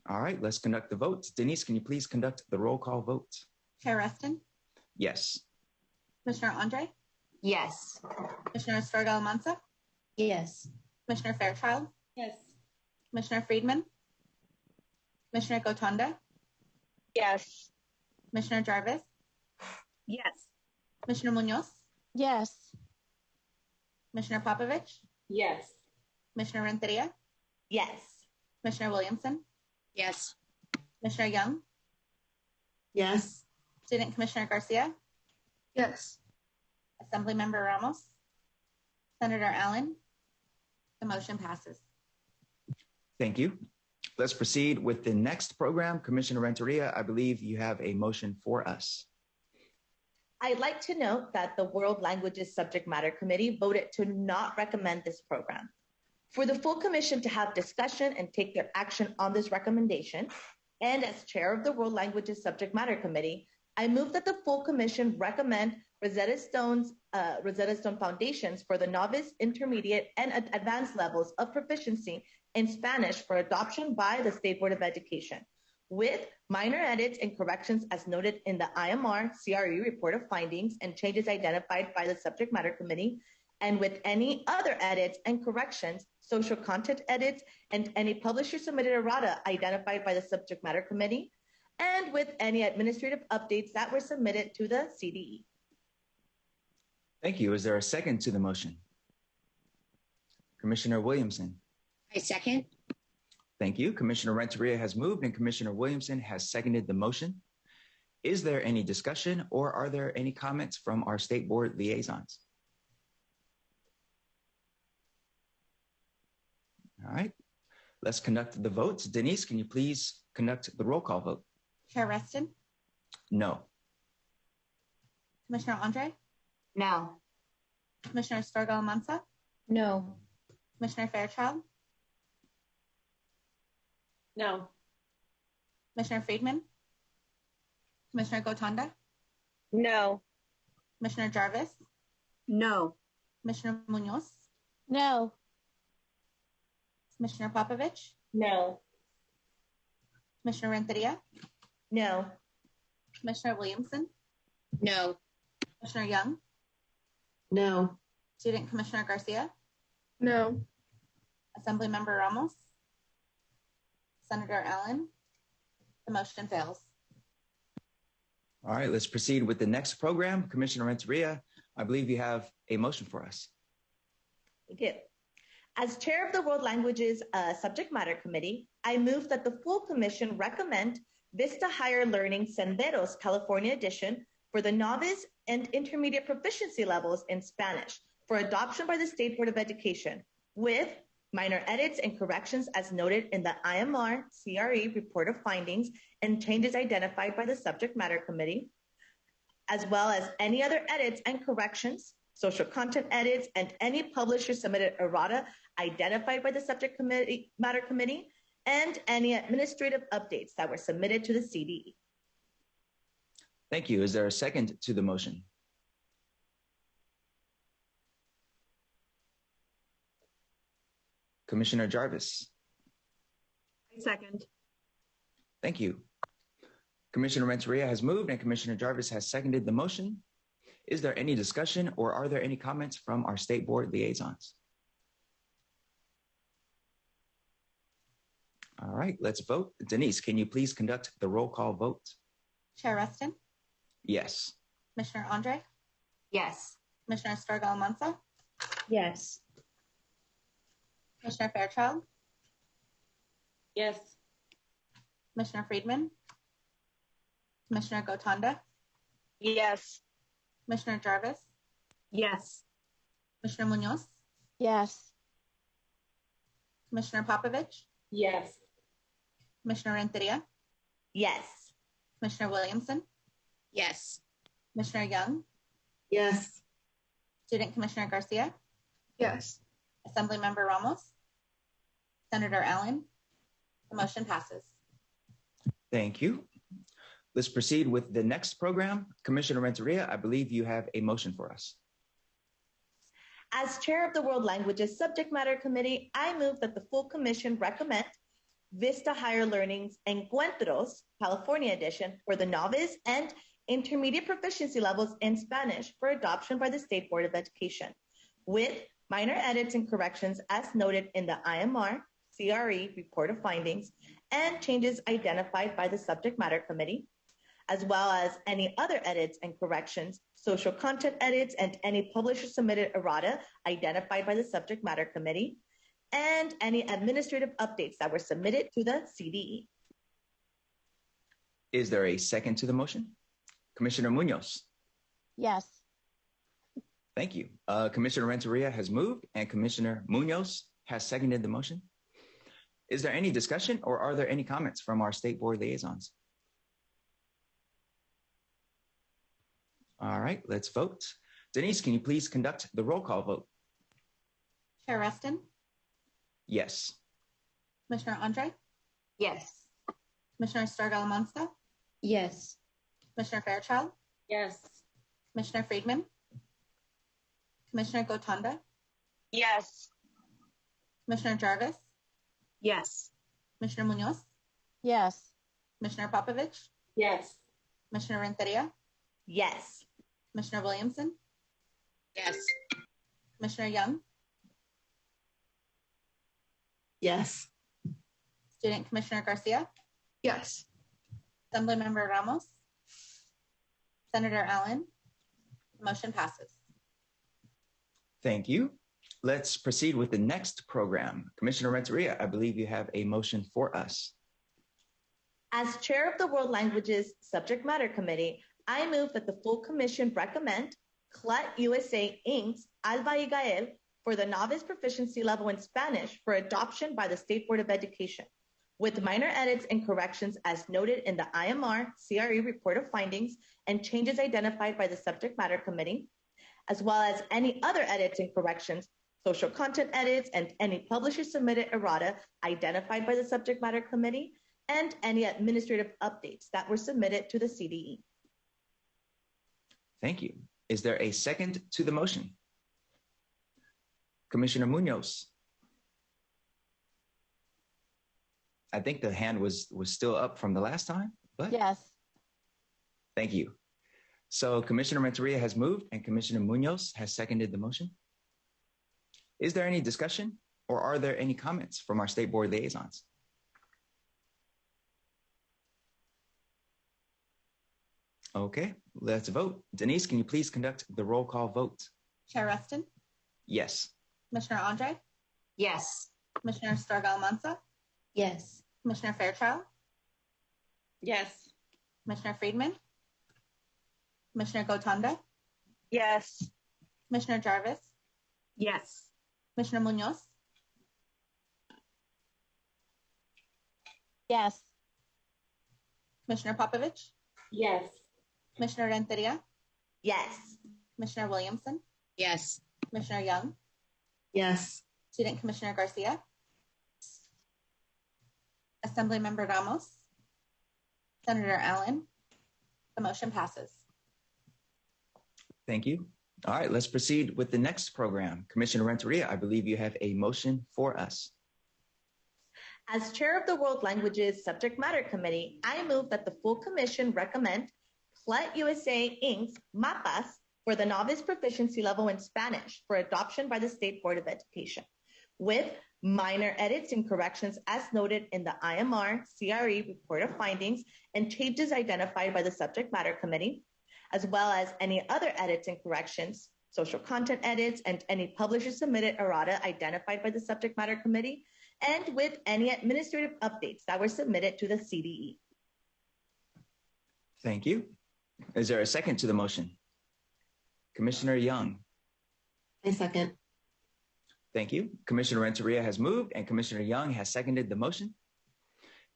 All right, let's conduct the vote. Denise, can you please conduct the roll call vote? Chair Reston, Yes. Commissioner Andre, Yes. Commissioner Estorga-Almanza, Yes. Commissioner Fairchild, Yes. Commissioner Friedman, Commissioner Gotanda, Yes. Commissioner Jarvis, Yes. Commissioner Munoz, Yes. Commissioner Popovich, Yes. Commissioner Renteria, Yes. Commissioner Williamson, Yes. Commissioner Young, Yes. Student Commissioner Garcia, Yes. Assemblymember Ramos, Senator Allen. The motion passes. Thank you. Let's proceed with the next program. Commissioner Renteria, I believe you have a motion for us. I'd like to note that the World Languages Subject Matter Committee voted to not recommend this program. For the full commission to have discussion and take their action on this recommendation, and as chair of the World Languages Subject Matter Committee, I move that the full commission recommend Rosetta Stone foundations for the novice, intermediate, and advanced levels of proficiency in Spanish for adoption by the State Board of Education, with minor edits and corrections as noted in the IMR CRE report of findings and changes identified by the Subject Matter Committee, and with any other edits and corrections, social content edits, and any publisher submitted errata identified by the Subject Matter Committee, and with any administrative updates that were submitted to the CDE. Thank you. Is there a second to the motion? Commissioner Williamson. I second. Thank you. Commissioner Renteria has moved and Commissioner Williamson has seconded the motion. Is there any discussion or are there any comments from our State Board liaisons? All right, let's conduct the votes. Denise, can you please conduct the roll call vote? Chair Reston, No. Commissioner Andre, No. Commissioner Estorga-Almanza, No. Commissioner Fairchild, No. Commissioner Friedman, Commissioner Gotanda, No. Commissioner Jarvis, No. Commissioner Munoz, No. Commissioner Popovich, No. Commissioner Renteria, No. Commissioner Williamson, No. Commissioner Young, No. Student Commissioner Garcia, No. Assemblymember Ramos, Senator Allen. The motion fails. All right, let's proceed with the next program. Commissioner Renteria, I believe you have a motion for us. We do. As chair of the World Languages Subject Matter Committee, I move that the full commission recommend Vista Higher Learning Senderos California Edition for the novice and intermediate proficiency levels in Spanish for adoption by the State Board of Education with minor edits and corrections as noted in the IMR CRE report of findings and changes identified by the Subject Matter Committee, as well as any other edits and corrections, social content edits, and any publisher submitted errata identified by the Subject Matter Committee, and any administrative updates that were submitted to the CDE. Thank you. Is there a second to the motion? Commissioner Jarvis. Second. Thank you. Commissioner Renteria has moved and Commissioner Jarvis has seconded the motion. Is there any discussion or are there any comments from our State Board liaisons? All right, let's vote. Denise, can you please conduct the roll call vote? Chair Rustin, Yes. Commissioner Andre, Yes. Commissioner Estorga-Almanza, Yes. Commissioner Fairchild, Yes. Commissioner Friedman, Commissioner Gotanda, Yes. Commissioner Jarvis, Yes. Commissioner Munoz, Yes. Commissioner Popovich, Yes. Commissioner Renteria, Yes. Commissioner Williamson, Yes. Commissioner Young, Yes. Student Commissioner Garcia, Yes. Assemblymember Ramos, Senator Allen. The motion passes. Thank you. Let's proceed with the next program. Commissioner Renteria, I believe you have a motion for us. As chair of the World Languages Subject Matter Committee, I move that the full commission recommend Vista Higher Learning's Encuentros, California Edition, for the novice and intermediate proficiency levels in Spanish for adoption by the State Board of Education, with minor edits and corrections as noted in the IMR CRE report of findings and changes identified by the Subject Matter Committee, as well as any other edits and corrections, social content edits, and any publisher submitted errata identified by the Subject Matter Committee, and any administrative updates that were submitted to the CDE. Is there a second to the motion? Commissioner Munoz. Yes. Thank you. Commissioner Renteria has moved and Commissioner Munoz has seconded the motion. Is there any discussion or are there any comments from our State Board liaisons? All right, let's vote. Denise, can you please conduct the roll call vote? Chair Rustin, Yes. Commissioner Andre, Yes. Commissioner Estorga-Almanza, Yes. Commissioner Fairchild, Yes. Commissioner Friedman, Commissioner Gotanda, Yes. Commissioner Jarvis, Yes. Commissioner Munoz, Yes. Commissioner Popovich, Yes. Commissioner Renteria, Yes. Commissioner Williamson, Yes. Commissioner Young, Yes. Student Commissioner Garcia, Yes. Assemblymember Ramos, Senator Allen. The motion passes. Thank you. Let's proceed with the next program. Commissioner Renteria, I believe you have a motion for us. As chair of the World Languages Subject Matter Committee, I move that the full commission recommend CLUT USA Inc.'s Alba y Gael for the novice proficiency level in Spanish for adoption by the State Board of Education, with minor edits and corrections as noted in the IMR CRE report of findings and changes identified by the Subject Matter Committee, as well as any other edits and corrections, social content edits, and any publisher submitted errata identified by the Subject Matter Committee, and any administrative updates that were submitted to the CDE. Thank you. Is there a second to the motion? Commissioner Munoz. I think the hand was still up from the last time, but Yes. thank you. So Commissioner Renteria has moved and Commissioner Munoz has seconded the motion. Is there any discussion or are there any comments from our state board liaisons? Okay, let's vote. Denise, can you please conduct the roll call vote? Chair Rustin, Yes. Commissioner Andre, Yes. Commissioner Stargell-Mansa, Yes. Commissioner Fairchild, Yes. Commissioner Friedman, Commissioner Gotanda, Yes. Commissioner Jarvis, Yes. Commissioner Munoz, Yes. Commissioner Popovich, Yes. Commissioner Renteria, Yes. Commissioner Williamson, Yes. Commissioner Young, Yes. Student Commissioner Garcia, Assemblymember Ramos, Senator Allen. The motion passes. Thank you. All right, let's proceed with the next program. Commissioner Renteria, I believe you have a motion for us. As chair of the World Languages Subject Matter Committee, I move that the full commission recommend CLET USA Inc.'s MAPAS for the novice proficiency level in Spanish for adoption by the State Board of Education, with minor edits and corrections as noted in the IMR CRE report of findings and changes identified by the Subject Matter Committee, as well as any other edits and corrections, social content edits, and any publisher submitted errata identified by the Subject Matter Committee, and with any administrative updates that were submitted to the CDE. Thank you. Is there a second to the motion? Commissioner Young. I second. Thank you. Commissioner Renteria has moved and Commissioner Young has seconded the motion.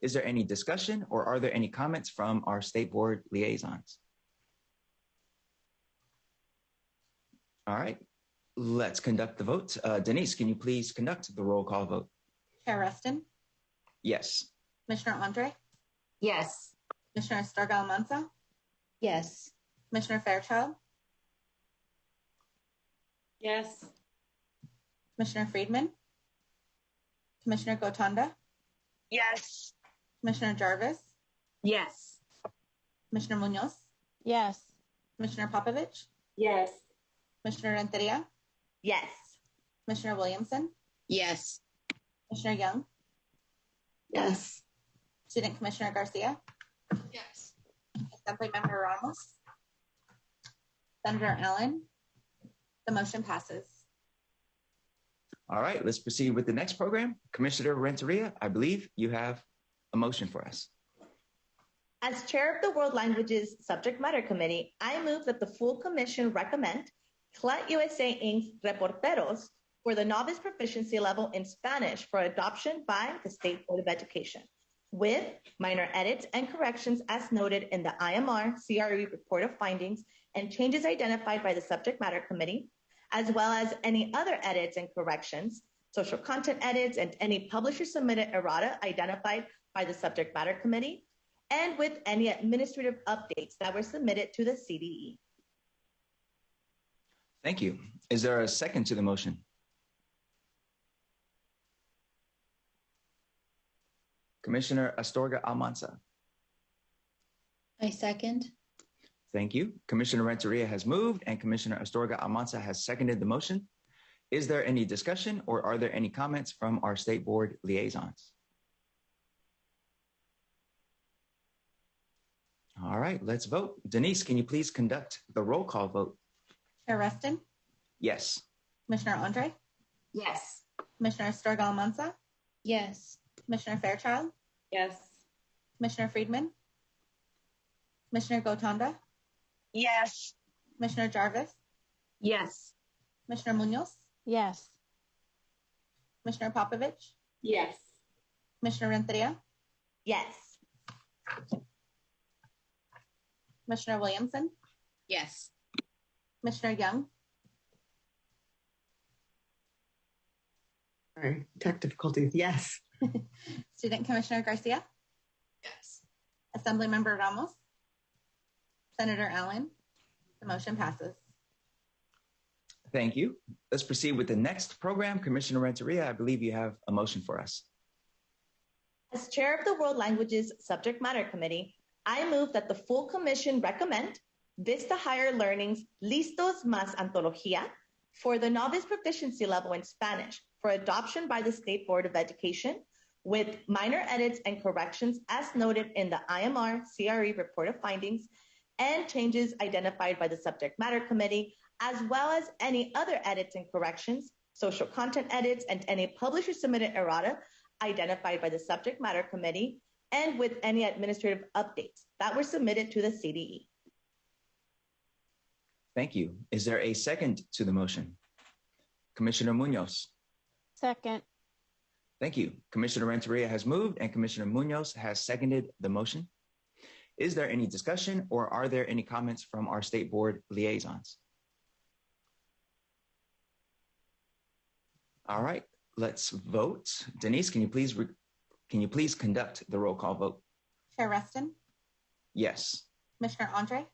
Is there any discussion or are there any comments from our state board liaisons? All right, let's conduct the vote. Denise, can you please conduct the roll call vote? Chair Rustin, Yes. Commissioner Andre, Yes. Commissioner Stargell-Mansa, Yes. Commissioner Fairchild, Yes. Commissioner Friedman, Commissioner Gotanda, Yes. Commissioner Jarvis, Yes. Commissioner Munoz, Yes. Commissioner Popovich, Yes. Commissioner Renteria, Yes. Commissioner Williamson, Yes. Commissioner Young, Yes. Student Commissioner Garcia, Yes. Assemblymember Ramos, Senator Allen. The motion passes. All right, let's proceed with the next program. Commissioner Renteria, I believe you have a motion for us. As chair of the World Languages Subject Matter Committee, I move that the full commission recommend CLET USA Inc.'s Reporteros for the novice proficiency level in Spanish for adoption by the State Board of Education, with minor edits and corrections as noted in the IMR CRE report of findings and changes identified by the Subject Matter Committee, as well as any other edits and corrections, social content edits, and any publisher submitted errata identified by the Subject Matter Committee, and with any administrative updates that were submitted to the CDE. Thank you. Is there a second to the motion? Commissioner Astorga Almanza. I second. Thank you. Commissioner Renteria has moved and Commissioner Astorga Almanza has seconded the motion. Is there any discussion or are there any comments from our state board liaisons? All right, let's vote. Denise, can you please conduct the roll call vote? Chair Rustin, Yes. Commissioner Andre, Yes. Commissioner Stargell-Mansa, Yes. Commissioner Fairchild, Yes. Commissioner Friedman, Commissioner Gotanda, Yes. Commissioner Jarvis, Yes. Commissioner Munoz, Yes. Commissioner Popovich, Yes. Commissioner Renteria, Yes. Commissioner Williamson, Yes. Commissioner Young, Sorry, tech difficulties. Yes. Student Commissioner Garcia, Yes. Assemblymember Ramos, Senator Allen. The motion passes. Thank you. Let's proceed with the next program. Commissioner Renteria, I believe you have a motion for us. As chair of the World Languages Subject Matter Committee, I move that the full commission recommend Vista Higher Learning's Listos Más Antología for the novice proficiency level in Spanish for adoption by the State Board of Education with minor edits and corrections as noted in the IMR CRE report of findings and changes identified by the subject matter committee, as well as any other edits and corrections, social content edits, and any publisher submitted errata identified by the subject matter committee, and with any administrative updates that were submitted to the CDE. Thank you. Is there a second to the motion? Commissioner Munoz. Second. Thank you. Commissioner Renteria has moved and Commissioner Munoz has seconded the motion. Is there any discussion or are there any comments from our State Board liaisons? All right, let's vote. Denise, can you please conduct the roll call vote? Chair Reston, Yes. Commissioner Andre,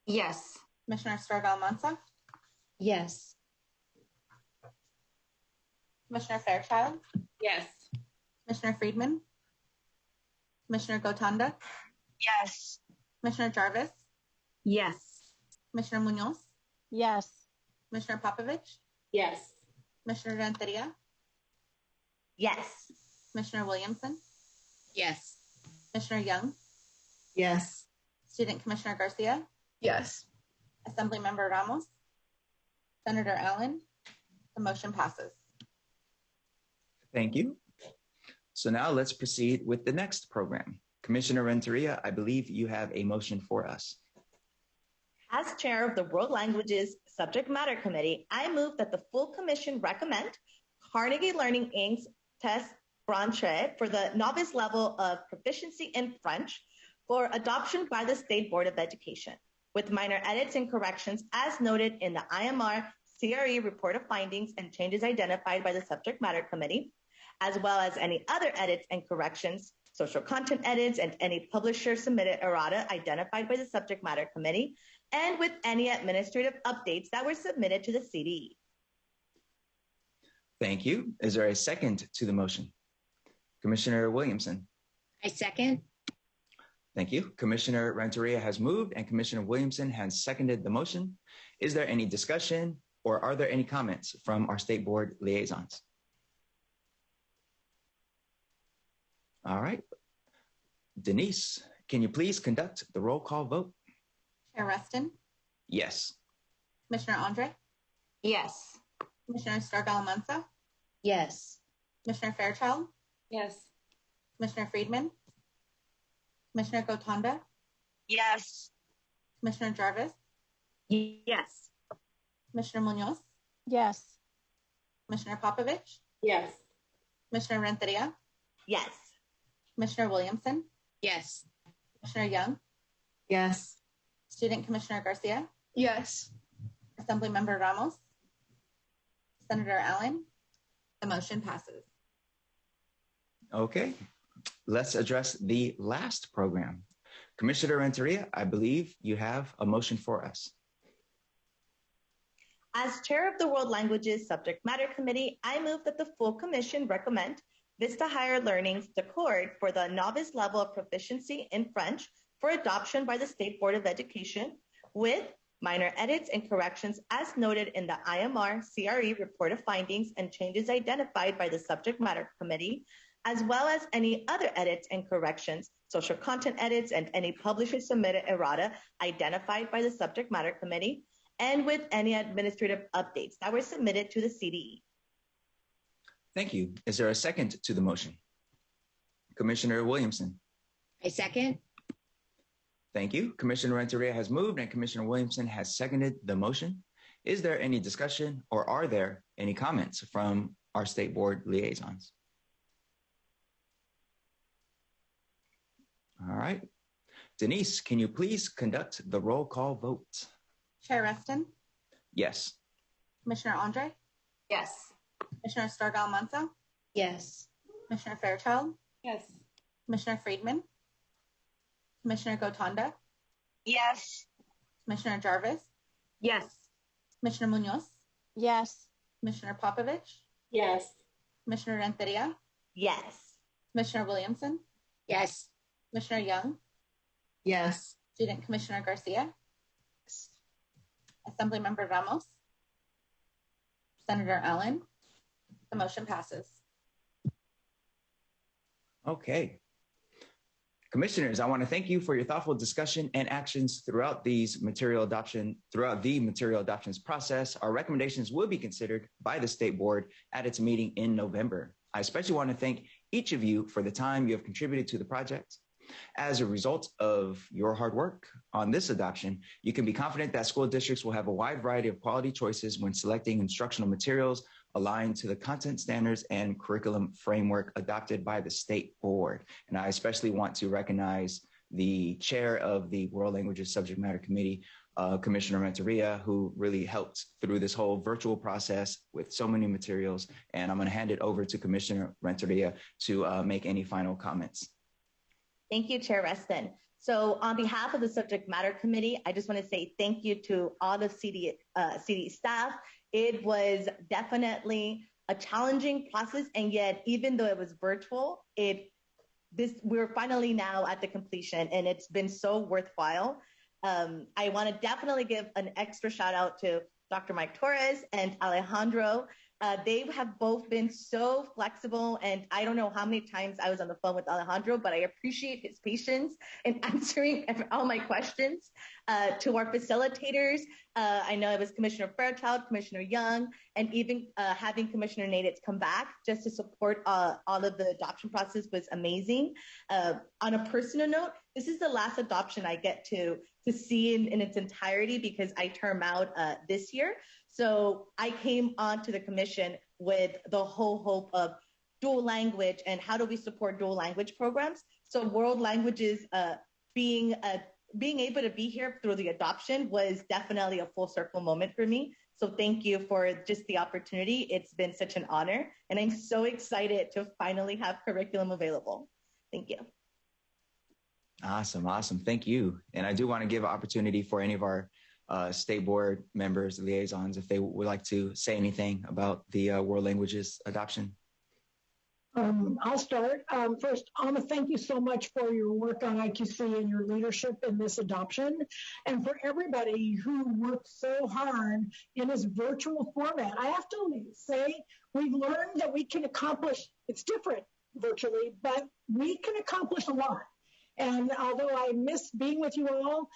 Yes. Commissioner Sturgill-Almanza, Yes. Commissioner Fairchild, Yes. Commissioner Friedman, Commissioner Gotanda, Yes. Commissioner Jarvis, Yes. Commissioner Munoz, Yes. Commissioner Popovich, Yes. Commissioner Renteria, Yes. Commissioner Williamson, Yes. Commissioner Young, Yes. Student Commissioner Garcia, Yes. Assemblymember Ramos, Senator Allen. The motion passes. Thank you. So now let's proceed with the next program. Commissioner Renteria, I believe you have a motion for us. As chair of the World Languages Subject Matter Committee, I move that the full commission recommend Carnegie Learning Inc.'s test Branche for the novice level of proficiency in French for adoption by the State Board of Education, with minor edits and corrections as noted in the IMR CRE report of findings and changes identified by the Subject Matter Committee, as well as any other edits and corrections, social content edits, and any publisher submitted errata identified by the Subject Matter Committee, and with any administrative updates that were submitted to the CDE. Thank you. Is there a second to the motion? Commissioner Williamson. I second. Thank you. Commissioner Renteria has moved and Commissioner Williamson has seconded the motion. Is there any discussion or are there any comments from our State Board liaisons? All right. Denise, can you please conduct the roll call vote? Chair Reston, Yes. Commissioner Andre, Yes. Commissioner Sturgill-Almanza, Yes. Commissioner Fairchild, Yes. Commissioner Friedman, Commissioner Gotanda, Yes. Commissioner Jarvis, Yes. Commissioner Munoz, Yes. Commissioner Popovich, Yes. Commissioner Renteria, Yes. Commissioner Williamson, Yes. Commissioner Young, Yes. Student Commissioner Garcia, Yes. Assemblymember Ramos, Senator Allen. The motion passes. Okay. Let's address the last program. Commissioner Renteria, I believe you have a motion for us. As chair of the World Languages Subject Matter Committee, I move that the full commission recommend Vista Higher Learning's Accord for the novice level of proficiency in French for adoption by the State Board of Education with minor edits and corrections as noted in the IMR CRE report of findings and changes identified by the Subject Matter Committee, as well as any other edits and corrections, social content edits, and any publisher submitted errata identified by the Subject Matter Committee, and with any administrative updates that were submitted to the CDE. Thank you. Is there a second to the motion? Commissioner Williamson. I second. Thank you. Commissioner Renteria has moved and Commissioner Williamson has seconded the motion. Is there any discussion or are there any comments from our State Board liaisons? All right. Denise, can you please conduct the roll call vote? Chair Reston, Yes. Commissioner Andre, Yes. Commissioner Sturgill-Almanza, Yes. Commissioner Fairchild, Yes. Commissioner Friedman, Commissioner Gotanda, Yes. Commissioner Jarvis, Yes. Commissioner Munoz, Yes. Commissioner Popovich, Yes. Commissioner Renteria, Yes. Commissioner Williamson, Yes. Commissioner Young, Yes. Student Commissioner Garcia, Assemblymember Ramos, Senator Allen. The motion passes. Okay. Commissioners, I want to thank you for your thoughtful discussion and actions throughout the material adoptions process. Our recommendations will be considered by the State Board at its meeting in November. I especially want to thank each of you for the time you have contributed to the project. As a result of your hard work on this adoption, you can be confident that school districts will have a wide variety of quality choices when selecting instructional materials aligned to the content standards and curriculum framework adopted by the State Board. And I especially want to recognize the chair of the World Languages Subject Matter Committee, Commissioner Renteria, who really helped through this whole virtual process with so many materials. And I'm going to hand it over to Commissioner Renteria to make any final comments. Thank you, Chair Reston. So on behalf of the Subject Matter Committee, I just want to say thank you to all the CD staff. It was definitely a challenging process, and yet even though it was virtual, we're finally now at the completion, and it's been so worthwhile. I want to definitely give an extra shout out to Dr. Mike Torres and Alejandro. They have both been so flexible, and I don't know how many times I was on the phone with Alejandro, but I appreciate his patience in answering all my questions. To our facilitators, I know it was Commissioner Fairchild, Commissioner Young, and even having Commissioner Naditz come back just to support all of the adoption process was amazing. On a personal note, this is the last adoption I get to see in its entirety because I term out this year. So I came onto the commission with the whole hope of dual language and how do we support dual language programs. So world languages being able to be here through the adoption was definitely a full circle moment for me. So thank you for just the opportunity. It's been such an honor, and I'm so excited to finally have curriculum available. Thank you. Awesome. Thank you. And I do want to give an opportunity for any of our State Board members, liaisons, if they would like to say anything about the world languages adoption. I'll start. First, Alma, thank you so much for your work on IQC and your leadership in this adoption, and for everybody who worked so hard in this virtual format. I have to say, we've learned that we can accomplish, it's different virtually, but we can accomplish a lot. And although I miss being with you all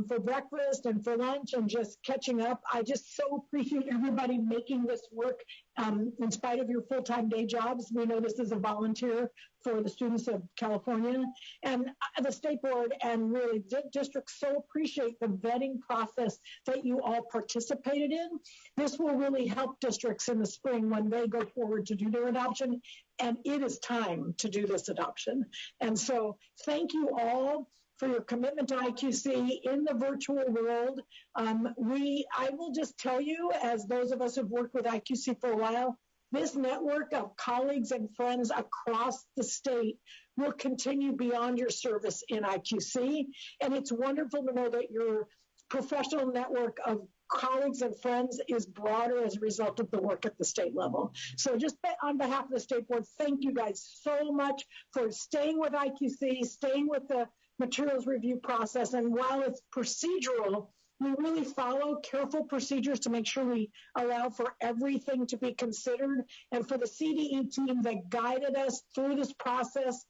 for breakfast and for lunch and just catching up, I just so appreciate everybody making this work in spite of your full-time day jobs. We know this is a volunteer for the students of California. And the State Board and really districts so appreciate the vetting process that you all participated in. This will really help districts in the spring when they go forward to do their adoption. And it is time to do this adoption. And so thank you all for your commitment to IQC in the virtual world. I will just tell you, as those of us who've worked with IQC for a while, this network of colleagues and friends across the state will continue beyond your service in IQC. And it's wonderful to know that your professional network of colleagues and friends is broader as a result of the work at the state level. So just on behalf of the State Board, thank you guys so much for staying with IQC, staying with the materials review process. And while it's procedural, we really follow careful procedures to make sure we allow for everything to be considered. And for the CDE team that guided us through this process,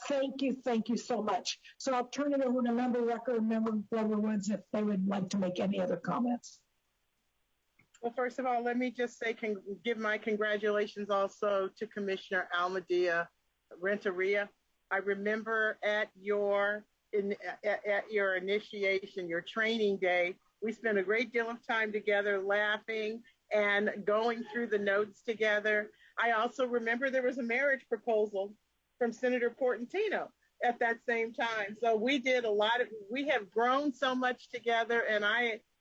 thank you so much. So I'll turn it over to Member Rucker and Member Glover Woods if they would like to make any other comments. Well, first of all, let me just say, give my congratulations also to Commissioner Almadia Renteria. I remember at your initiation, your training day, we spent a great deal of time together laughing and going through the notes together. I also remember there was a marriage proposal from Senator Portantino at that same time. So we have grown so much together, and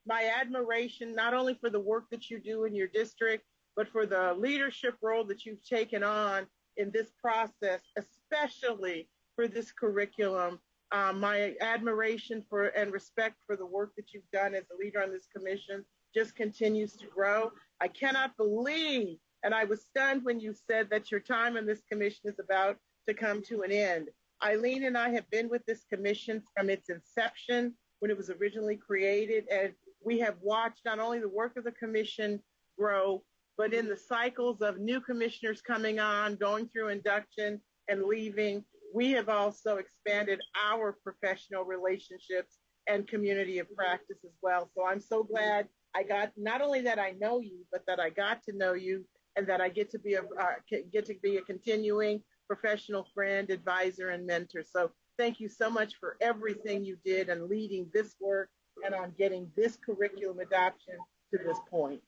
my admiration, not only for the work that you do in your district, but for the leadership role that you've taken on in this process, especially for this curriculum. My admiration for and respect for the work that you've done as a leader on this commission just continues to grow. I cannot believe, and I was stunned when you said that your time on this commission is about to come to an end. Eileen and I have been with this commission from its inception when it was originally created, and we have watched not only the work of the commission grow, but in the cycles of new commissioners coming on, going through induction and leaving, we have also expanded our professional relationships and community of practice as well. So I'm so glad I got, not only that I know you, but that I got to know you and that I get to be a continuing professional friend, advisor, and mentor. So thank you so much for everything you did and leading this work and on getting this curriculum adoption to this point.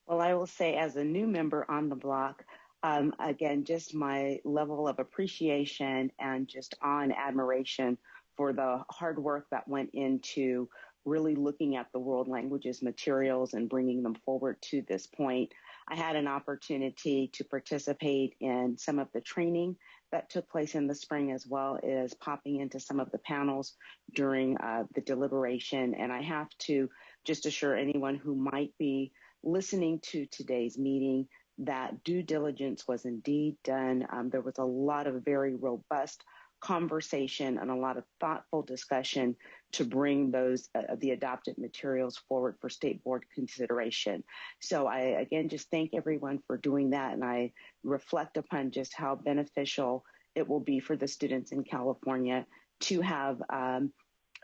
Well, I will say as a new member on the block, again, just my level of appreciation and just on admiration for the hard work that went into really looking at the world languages materials and bringing them forward to this point. I had an opportunity to participate in some of the training that took place in the spring, as well as popping into some of the panels during the deliberation. And I have to just assure anyone who might be listening to today's meeting that due diligence was indeed done. There was a lot of very robust conversation and a lot of thoughtful discussion to bring those the adopted materials forward for state board consideration. So I again just thank everyone for doing that, and I reflect upon just how beneficial it will be for the students in California to have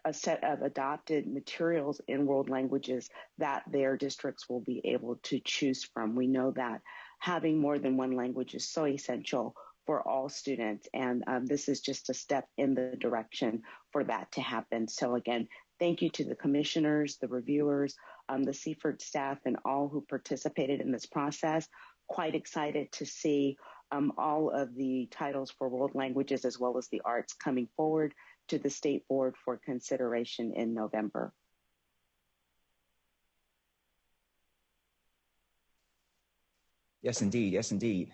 a set of adopted materials in world languages that their districts will be able to choose from. We know that having more than one language is so essential for all students, and this is just a step in the direction for that to happen. So again, thank you to the commissioners, the reviewers, the CFERD staff, and all who participated in this process. Quite excited to see all of the titles for world languages as well as the arts coming forward to the state board for consideration in November. Yes, indeed. Yes, indeed.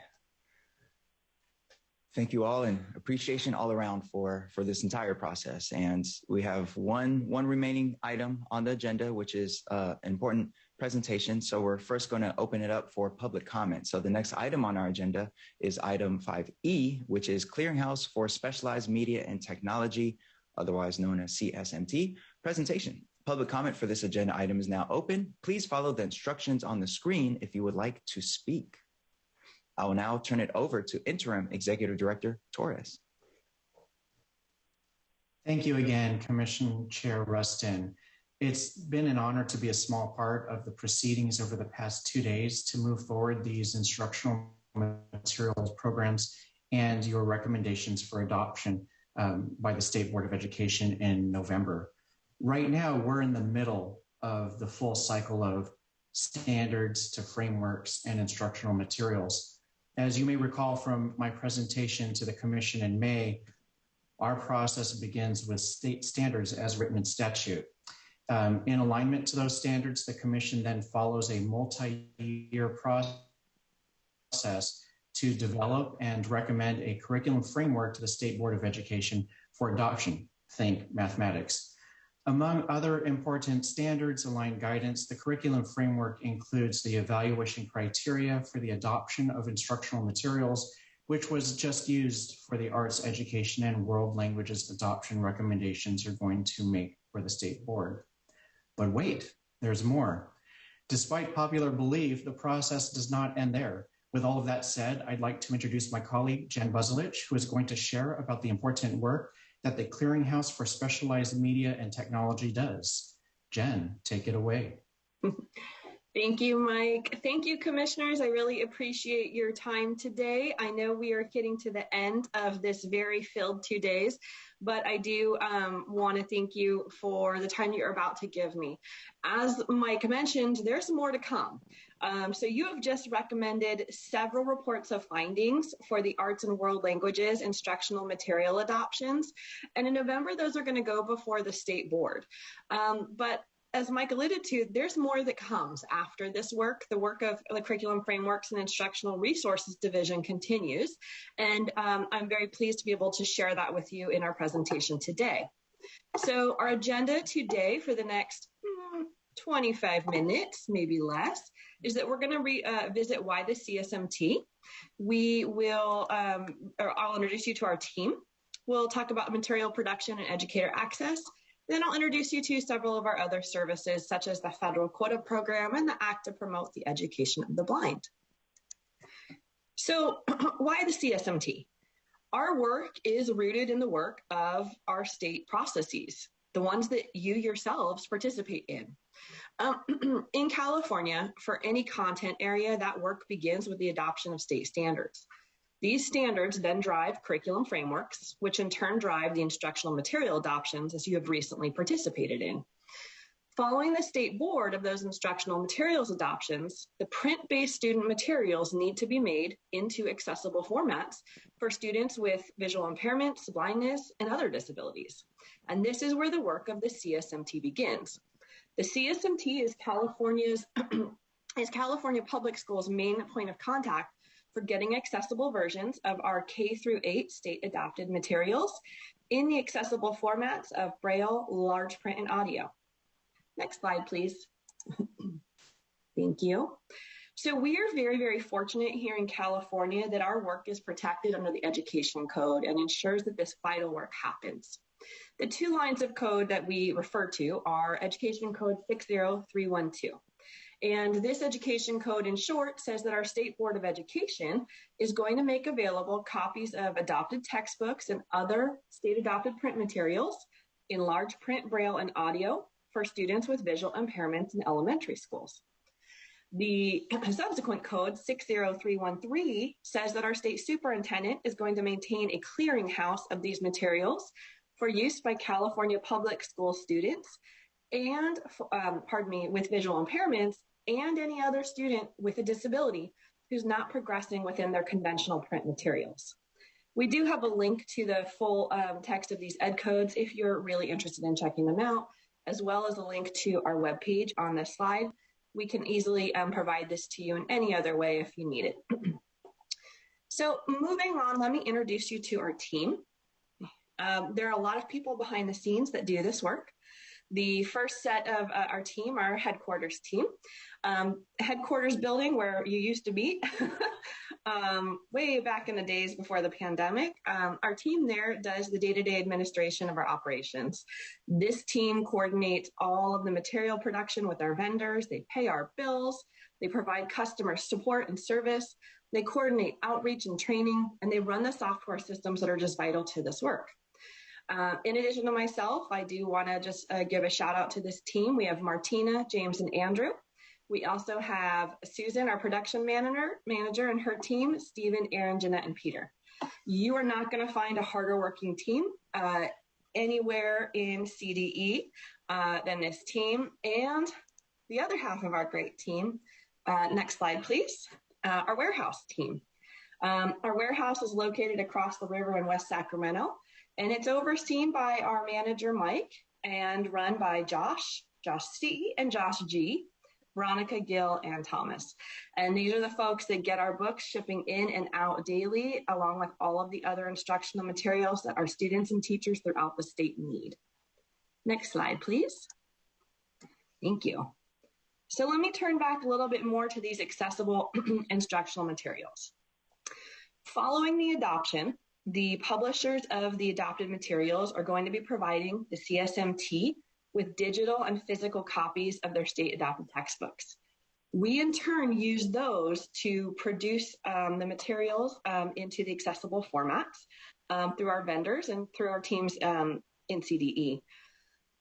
Thank you all, and appreciation all around for this entire process. And we have one remaining item on the agenda, which is an important presentation. So we're first going to open it up for public comment. So the next item on our agenda is item 5E, which is Clearinghouse for Specialized Media and Technology, otherwise known as CSMT, presentation. Public comment for this agenda item is now open. Please follow the instructions on the screen if you would like to speak. I will now turn it over to Interim Executive Director Torres. Thank you again, Commission Chair Rustin. It's been an honor to be a small part of the proceedings over the past 2 days to move forward these instructional materials programs and your recommendations for adoption by the State Board of Education in November. Right now, we're in the middle of the full cycle of standards to frameworks and instructional materials. As you may recall from my presentation to the Commission in May, our process begins with state standards as written in statute. In alignment to those standards, the Commission then follows a multi-year process to develop and recommend a curriculum framework to the State Board of Education for adoption. Think mathematics. Among other important standards aligned guidance, the curriculum framework includes the evaluation criteria for the adoption of instructional materials, which was just used for the arts education and world languages adoption recommendations you're going to make for the State Board. But wait, there's more. Despite popular belief, the process does not end there. With all of that said, I'd like to introduce my colleague, Jen Buzelich, who is going to share about the important work that the Clearinghouse for Specialized Media and Technology does. Jen, take it away. Thank you, Mike. Thank you, commissioners. I really appreciate your time today. I know we are getting to the end of this very filled 2 days, but I do want to thank you for the time you're about to give me. As Mike mentioned, there's more to come. So you have just recommended several reports of findings for the arts and world languages instructional material adoptions. And in November, those are going to go before the state board. But as Mike alluded to, there's more that comes after this work. The work of the Curriculum Frameworks and Instructional Resources Division continues. And I'm very pleased to be able to share that with you in our presentation today. So our agenda today for the next 25 minutes, maybe less, is that we're going to visit why the CSMT. We will, or I'll introduce you to our team. We'll talk about material production and educator access. Then I'll introduce you to several of our other services, such as the federal Quota program and the Act to Promote the Education of the Blind. So why the CSMT? Our work is rooted in the work of our state processes, the ones that you yourselves participate in. In California, for any content area, that work begins with the adoption of state standards. These standards then drive curriculum frameworks, which in turn drive the instructional material adoptions as you have recently participated in. Following the state board of those instructional materials adoptions, the print-based student materials need to be made into accessible formats for students with visual impairments, blindness, and other disabilities. And this is where the work of the CSMT begins. The CSMT is California Public Schools' main point of contact for getting accessible versions of our K-8 state-adopted materials in the accessible formats of Braille, large print, and audio. Next slide, please. Thank you. So we are very, very fortunate here in California that our work is protected under the Education Code and ensures that this vital work happens. The two lines of code that we refer to are Education Code 60312. And this education code, in short, says that our State Board of Education is going to make available copies of adopted textbooks and other state-adopted print materials in large print, Braille, and audio for students with visual impairments in elementary schools. The subsequent code, 60313, says that our state superintendent is going to maintain a clearinghouse of these materials for use by California public school students and, with visual impairments and any other student with a disability who's not progressing within their conventional print materials. We do have a link to the full text of these ed codes if you're really interested in checking them out, as well as a link to our webpage on this slide. We can easily provide this to you in any other way if you need it. So moving on, let me introduce you to our team. There are a lot of people behind the scenes that do this work. The first set of our team, our headquarters team, headquarters building where you used to be way back in the days before the pandemic. Our team there does the day-to-day administration of our operations. This team coordinates all of the material production with our vendors. They pay our bills. They provide customer support and service. They coordinate outreach and training, and they run the software systems that are just vital to this work. In addition to myself, I do want to just give a shout out to this team. We have Martina, James, and Andrew. We also have Susan, our production manager, and her team, Stephen, Aaron, Jeanette, and Peter. You are not going to find a harder working team anywhere in CDE than this team. And the other half of our great team, next slide, please, our warehouse team. Our warehouse is located across the river in West Sacramento, and it's overseen by our manager, Mike, and run by Josh C, and Josh G, Veronica, Gill, and Thomas. And these are the folks that get our books shipping in and out daily, along with all of the other instructional materials that our students and teachers throughout the state need. Next slide, please. Thank you. So let me turn back a little bit more to these accessible instructional materials. Following the adoption, the publishers of the adopted materials are going to be providing the CSMT with digital and physical copies of their state adopted textbooks. We in turn use those to produce the materials into the accessible formats through our vendors and through our teams in CDE.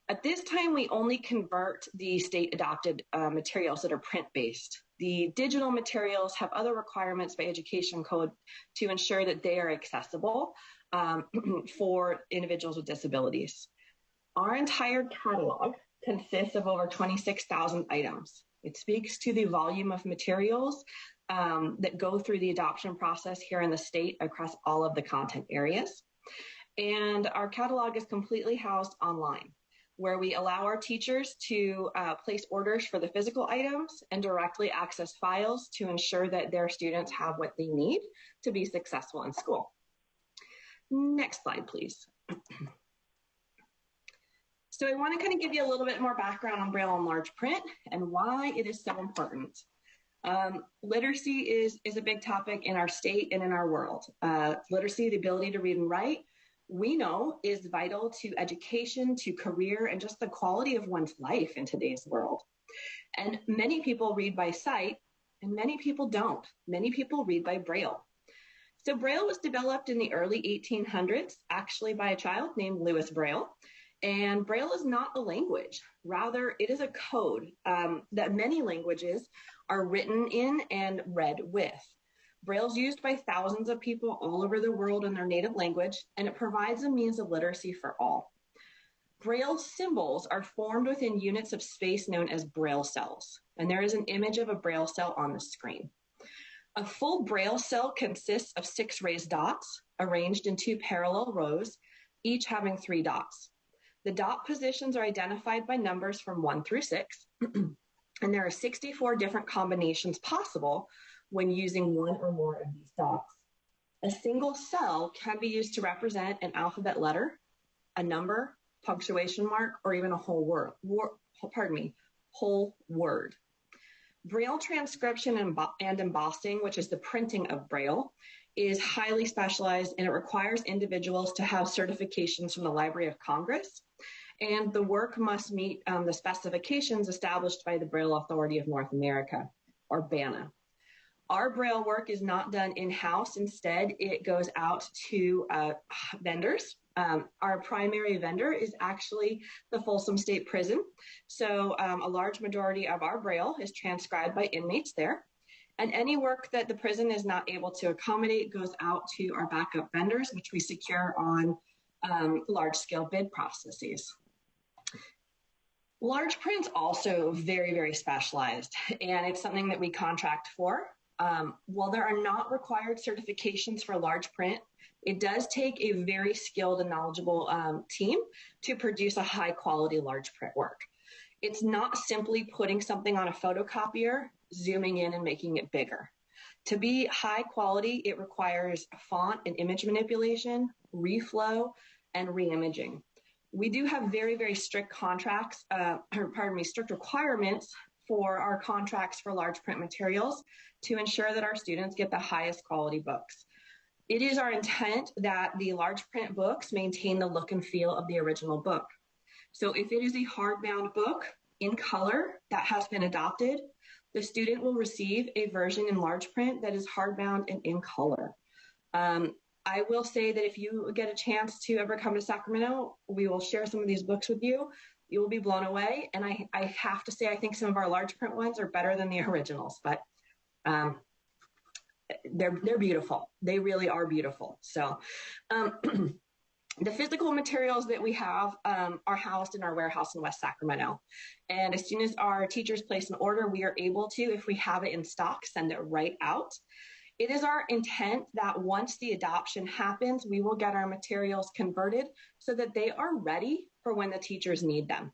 At this time, we only convert the state adopted materials that are print-based. The digital materials have other requirements by Education Code to ensure that they are accessible for individuals with disabilities. Our entire catalog consists of over 26,000 items. It speaks to the volume of materials that go through the adoption process here in the state across all of the content areas. And our catalog is completely housed online, where we allow our teachers to place orders for the physical items and directly access files to ensure that their students have what they need to be successful in school. Next slide, please. So I want to kind of give you a little bit more background on Braille and large print and why it is so important. Literacy is a big topic in our state and in our world. Literacy, the ability to read and write. we know is vital to education, to career, and just the quality of one's life in today's world. And many people read by sight, and many people don't. Many people read by Braille. So Braille was developed in the early 1800s, actually by a child named Louis Braille. And Braille is not a language. Rather, it is a code that many languages are written in and read with. Braille is used by thousands of people all over the world in their native language, and it provides a means of literacy for all. Braille symbols are formed within units of space known as Braille cells, and there is an image of a Braille cell on the screen. A full Braille cell consists of 6 raised dots arranged in 2 parallel rows, each having 3 dots. The dot positions are identified by numbers from 1 through 6, and there are 64 different combinations possible when using one or more of these dots. A single cell can be used to represent an alphabet letter, a number, punctuation mark, or even a whole word. Whole word. Braille transcription and embossing, which is the printing of Braille, is highly specialized, and it requires individuals to have certifications from the Library of Congress, and the work must meet the specifications established by the Braille Authority of North America, or BANA. Our Braille work is not done in-house. Instead, it goes out to vendors. Our primary vendor is actually the Folsom State Prison. So a large majority of our Braille is transcribed by inmates there. And any work that the prison is not able to accommodate goes out to our backup vendors, which we secure on large-scale bid processes. Large print's also very, very specialized, and it's something that we contract for. While there are not required certifications for large print, it does take a very skilled and knowledgeable team to produce a high quality large print work. It's not simply putting something on a photocopier, zooming in and making it bigger. To be high quality, it requires font and image manipulation, reflow, and reimaging. We do have very, very strict strict requirements for our contracts for large print materials to ensure that our students get the highest quality books. It is our intent that the large print books maintain the look and feel of the original book. So if it is a hardbound book in color that has been adopted, the student will receive a version in large print that is hardbound and in color. I will say that if you get a chance to ever come to Sacramento, we will share some of these books with you. You will be blown away. And I have to say, I think some of our large print ones are better than the originals, but they're beautiful. They really are beautiful. So the physical materials that we have are housed in our warehouse in West Sacramento. And as soon as our teachers place an order, we are able to, if we have it in stock, send it right out. It is our intent that once the adoption happens, we will get our materials converted so that they are ready for when the teachers need them.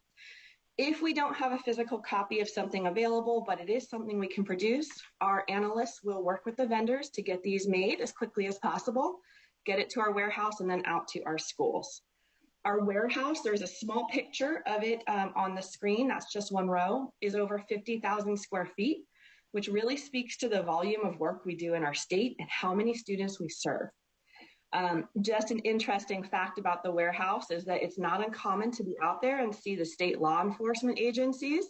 If we don't have a physical copy of something available, but it is something we can produce, our analysts will work with the vendors to get these made as quickly as possible, get it to our warehouse, and then out to our schools. Our warehouse, there's a small picture of it on the screen, that's just one row, is over 50,000 square feet, which really speaks to the volume of work we do in our state and how many students we serve. Just an interesting fact about the warehouse is that it's not uncommon to be out there and see the state law enforcement agencies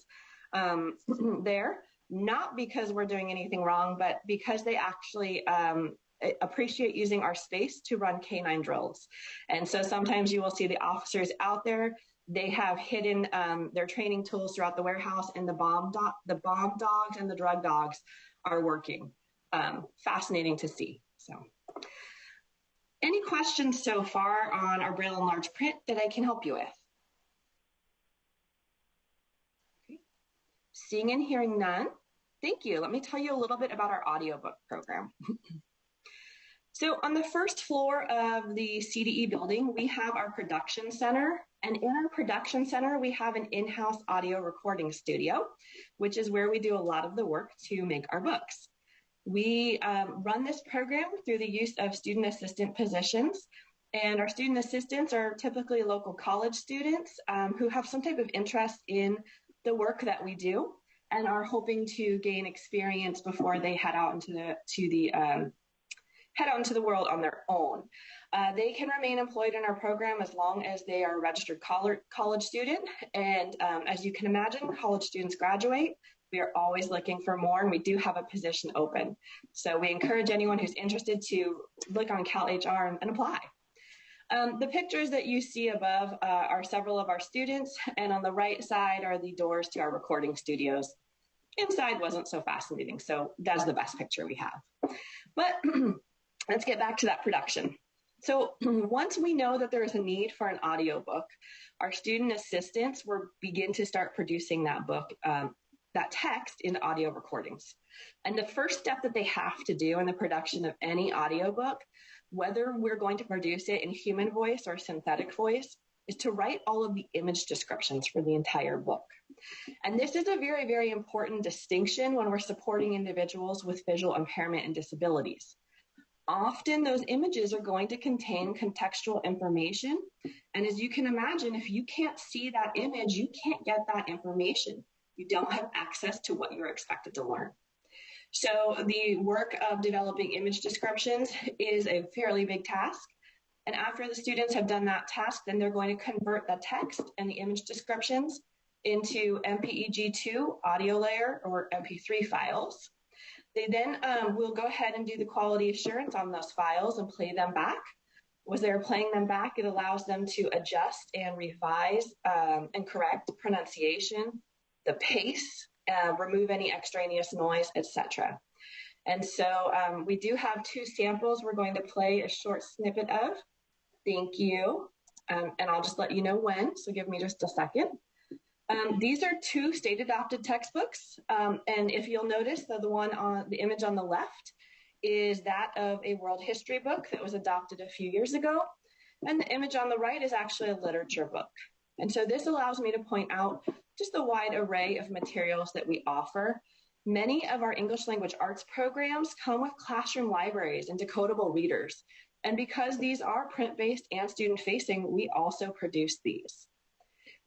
there, not because we're doing anything wrong, but because they actually appreciate using our space to run canine drills. And so sometimes you will see the officers out there. They have hidden their training tools throughout the warehouse, and the bomb dogs and the drug dogs are working. Fascinating to see. So, any questions so far on our Braille and large print that I can help you with? Okay. Seeing and hearing none, thank you. Let me tell you a little bit about our audiobook program. So on the first floor of the CDE building, we have our production center. And in our production center, we have an in-house audio recording studio, which is where we do a lot of the work to make our books. We run this program through the use of student assistant positions. And our student assistants are typically local college students who have some type of interest in the work that we do and are hoping to gain experience before they head out into the head out into the world on their own. They can remain employed in our program as long as they are a registered college student. And as you can imagine, college students graduate. We are always looking for more, and we do have a position open. So we encourage anyone who's interested to look on CalHR and apply. The pictures that you see above are several of our students, and on the right side are the doors to our recording studios. Inside wasn't so fascinating, so that's the best picture we have. But let's get back to that production. So once we know that there is a need for an audiobook, our student assistants will begin to start producing that book, that text in audio recordings. And the first step that they have to do in the production of any audiobook, whether we're going to produce it in human voice or synthetic voice, is to write all of the image descriptions for the entire book. And this is a very, very important distinction when we're supporting individuals with visual impairment and disabilities. Often those images are going to contain contextual information. And as you can imagine, if you can't see that image, you can't get that information. You don't have access to what you're expected to learn. So the work of developing image descriptions is a fairly big task. And after the students have done that task, then they're going to convert the text and the image descriptions into MPEG-2 audio layer or MP3 files. They then will go ahead and do the quality assurance on those files and play them back. As they're playing them back, it allows them to adjust and revise and correct pronunciation, the pace, remove any extraneous noise, etc. And so we do have two samples we're going to play a short snippet of. Thank you. And I'll just let you know when, so give me just a second. These are two state-adopted textbooks. And if you'll notice, the image on the left is that of a world history book that was adopted a few years ago. And the image on the right is actually a literature book. And so this allows me to point out just the wide array of materials that we offer. Many of our English language arts programs come with classroom libraries and decodable readers. And because these are print-based and student-facing, we also produce these.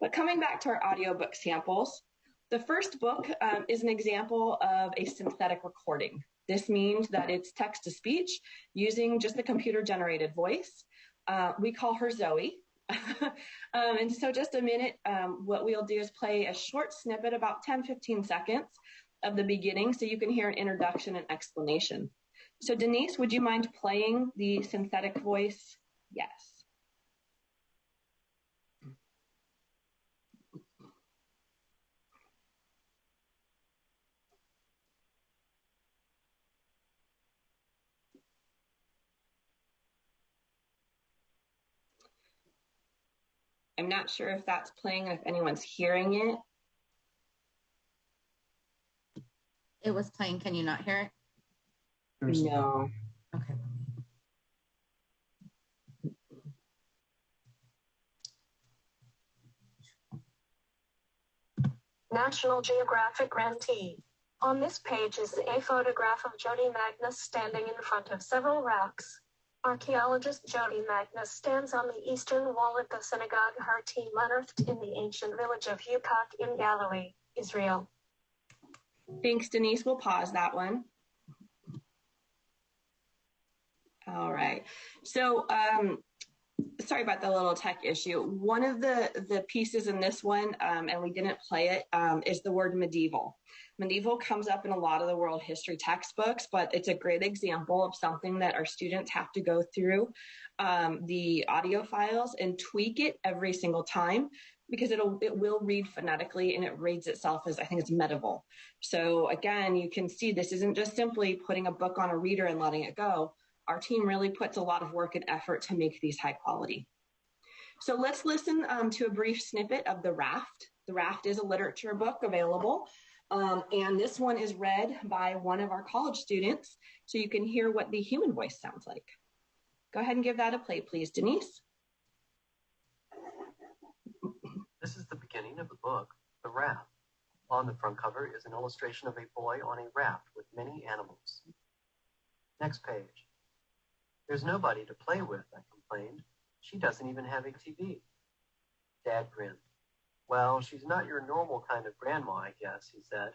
But coming back to our audiobook samples, the first book is an example of a synthetic recording. This means that it's text-to-speech using just the computer-generated voice. We call her Zoe. And so just a minute, what we'll do is play a short snippet, about 10-15 seconds of the beginning, so you can hear an introduction and explanation. So Denise, would you mind playing the synthetic voice? Yes. I'm not sure if that's playing and if anyone's hearing it. It was playing. Can you not hear it? No. Okay. National Geographic grantee. On this page is a photograph of Jody Magnus standing in front of several rocks. Archaeologist Jody Magnus stands on the eastern wall of the synagogue Harti unearthed in the ancient village of Yukak in Galilee, Israel. Thanks, Denise. We'll pause that one. All right. So sorry about the little tech issue. One of the pieces in this one, and we didn't play it, is the word medieval. Medieval comes up in a lot of the world history textbooks, but it's a great example of something that our students have to go through the audio files and tweak it every single time, because it will read phonetically and it reads itself as, I think it's medieval. So again, you can see this isn't just simply putting a book on a reader and letting it go. Our team really puts a lot of work and effort to make these high quality. So let's listen to a brief snippet of The Raft. The Raft is a literature book available. And this one is read by one of our college students, so you can hear what the human voice sounds like. Go ahead and give that a play, please, Denise. This is the beginning of the book, The Raft. On the front cover is an illustration of a boy on a raft with many animals. Next page. There's nobody to play with, I complained. She doesn't even have a TV. Dad grinned. Well, she's not your normal kind of grandma, I guess, he said.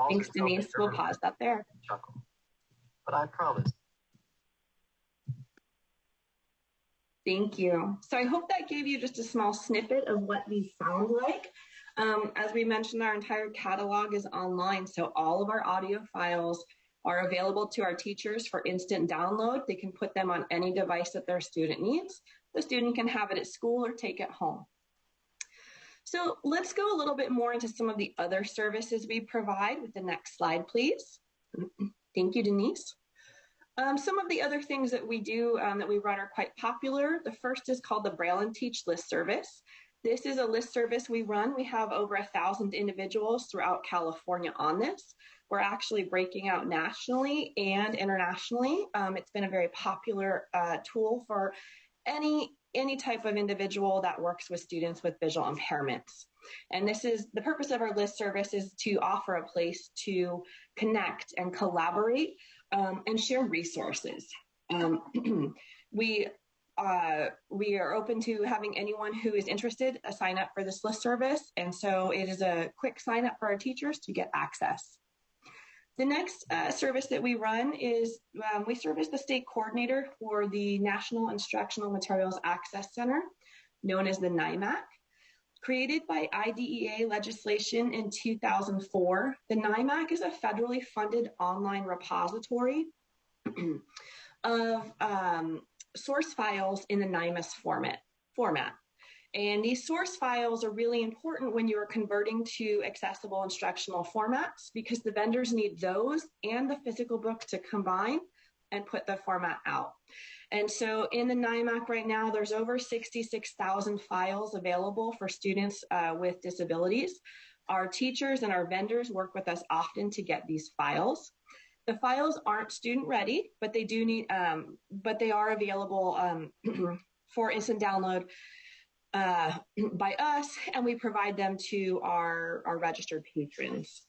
Thanks, Denise. We'll pause that there. Chuckle. But I promise, Thank you. So I hope that gave you just a small snippet of what these sound like. As we mentioned, our entire catalog is online, so all of our audio files are available to our teachers for instant download. They can put them on any device that their student needs. The student can have it at school or take it home. So let's go a little bit more into some of the other services we provide with the next slide, please. Thank you, Denise. Some of the other things that we do that we run are quite popular. The first is called the Braille and Teach list service. This is a list service we run. We have over 1,000 individuals throughout California on this. We're actually breaking out nationally and internationally. It's been a very popular tool for any type of individual that works with students with visual impairments. And this is the purpose of our list service, is to offer a place to connect and collaborate and share resources. We are open to having anyone who is interested sign up for this list service. And so it is a quick sign up for our teachers to get access. The next service that we run is we serve as the state coordinator for the National Instructional Materials Access Center, known as the NIMAC. Created by IDEA legislation in 2004, the NIMAC is a federally funded online repository of source files in the NIMAS format. And these source files are really important when you are converting to accessible instructional formats, because the vendors need those and the physical books to combine and put the format out. And so in the NIMAC right now, there's over 66,000 files available for students with disabilities. Our teachers and our vendors work with us often to get these files. The files aren't student ready, but they do need, but they are available for instant download by us, and we provide them to our registered patrons.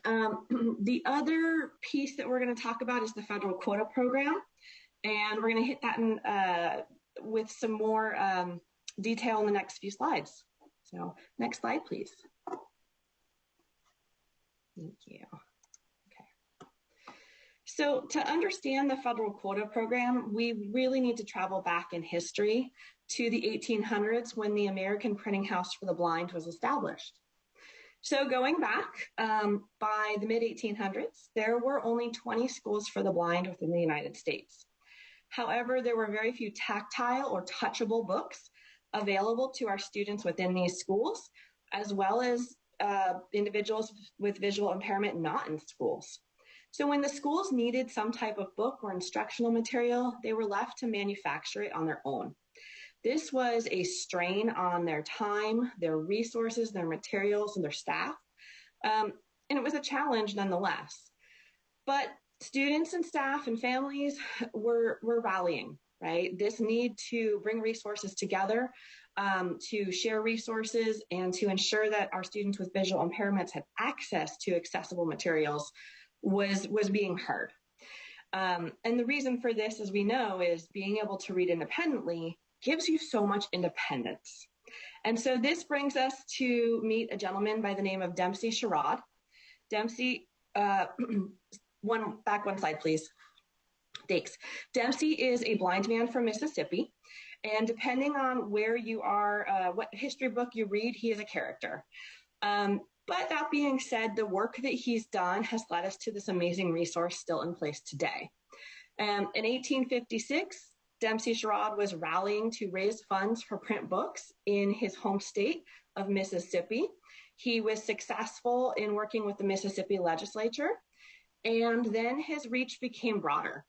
The other piece that we're going to talk about is the federal Quota program, and we're going to hit that in, with some more detail in the next few slides. So next slide, please. Thank you. Okay. So to understand the federal Quota program, we really need to travel back in history to the 1800s, when the American Printing House for the Blind was established. So going back, by the mid-1800s, there were only 20 schools for the blind within the United States. However, there were very few tactile or touchable books available to our students within these schools, as well as individuals with visual impairment not in schools. So when the schools needed some type of book or instructional material, they were left to manufacture it on their own. This was a strain on their time, their resources, their materials, and their staff. And it was a challenge nonetheless. But students and staff and families were rallying, right? This need to bring resources together, to share resources, and to ensure that our students with visual impairments had access to accessible materials was being heard. And the reason for this, as we know, is being able to read independently gives you so much independence. And so this brings us to meet a gentleman by the name of Dempsey Sherrod. Dempsey, one slide, please. Thanks. Dempsey is a blind man from Mississippi. And depending on where you are, what history book you read, he is a character. But that being said, the work that he's done has led us to this amazing resource still in place today. In 1856, Dempsey Sherrod was rallying to raise funds for print books in his home state of Mississippi. He was successful in working with the Mississippi legislature, and then his reach became broader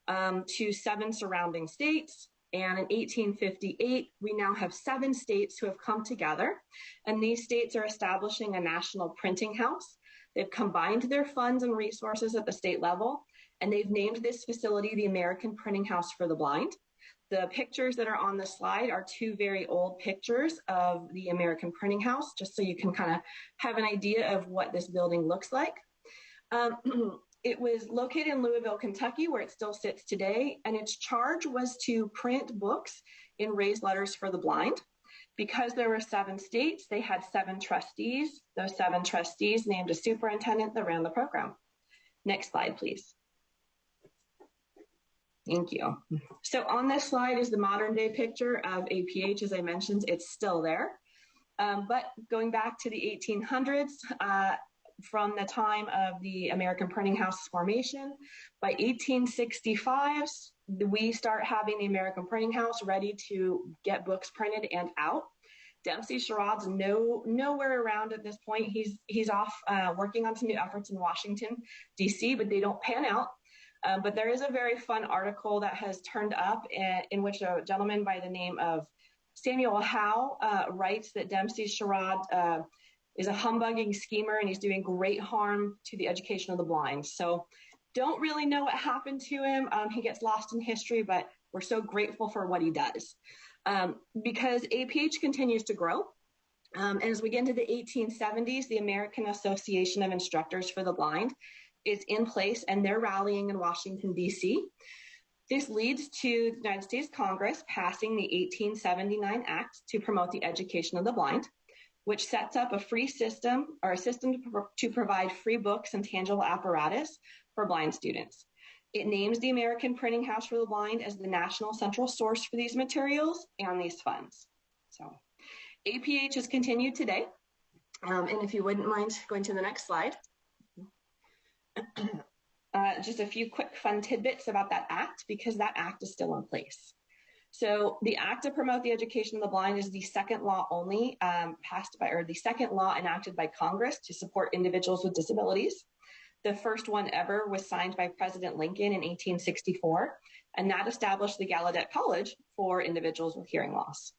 to 7 surrounding states. And in 1858, we now have 7 states who have come together, and these states are establishing a national printing house. They've combined their funds and resources at the state level, and they've named this facility the American Printing House for the Blind. The pictures that are on the slide are 2 very old pictures of the American Printing House, just so you can kind of have an idea of what this building looks like. It was located in Louisville, Kentucky, where it still sits today, and its charge was to print books in raised letters for the blind. Because there were 7 states, they had 7 trustees. Those 7 trustees named a superintendent that ran the program. Next slide, please. Thank you. So on this slide is the modern day picture of APH. As I mentioned, it's still there. But going back to the 1800s, from the time of the American Printing House formation, by 1865, we start having the American Printing House ready to get books printed and out. Dempsey Sherrod's nowhere around at this point. He's off working on some new efforts in Washington, D.C., but they don't pan out. But there is a very fun article that has turned up in which a gentleman by the name of Samuel Howe writes that Dempsey Sherrod is a humbugging schemer and he's doing great harm to the education of the blind. So don't really know what happened to him. He gets lost in history, but we're so grateful for what he does. Because APH continues to grow. And as we get into the 1870s, the American Association of Instructors for the Blind is in place and they're rallying in Washington, D.C. This leads to the United States Congress passing the 1879 Act to promote the education of the blind, which sets up a free system or a system to provide free books and tangible apparatus for blind students. It names the American Printing House for the Blind as the national central source for these materials and these funds. So APH has continued today. And if you wouldn't mind going to the next slide. Just a few quick fun tidbits about that act, because that act is still in place. So the Act to Promote the Education of the Blind is the second law only the second law enacted by Congress to support individuals with disabilities. The first one ever was signed by President Lincoln in 1864, and that established the Gallaudet College for individuals with hearing loss.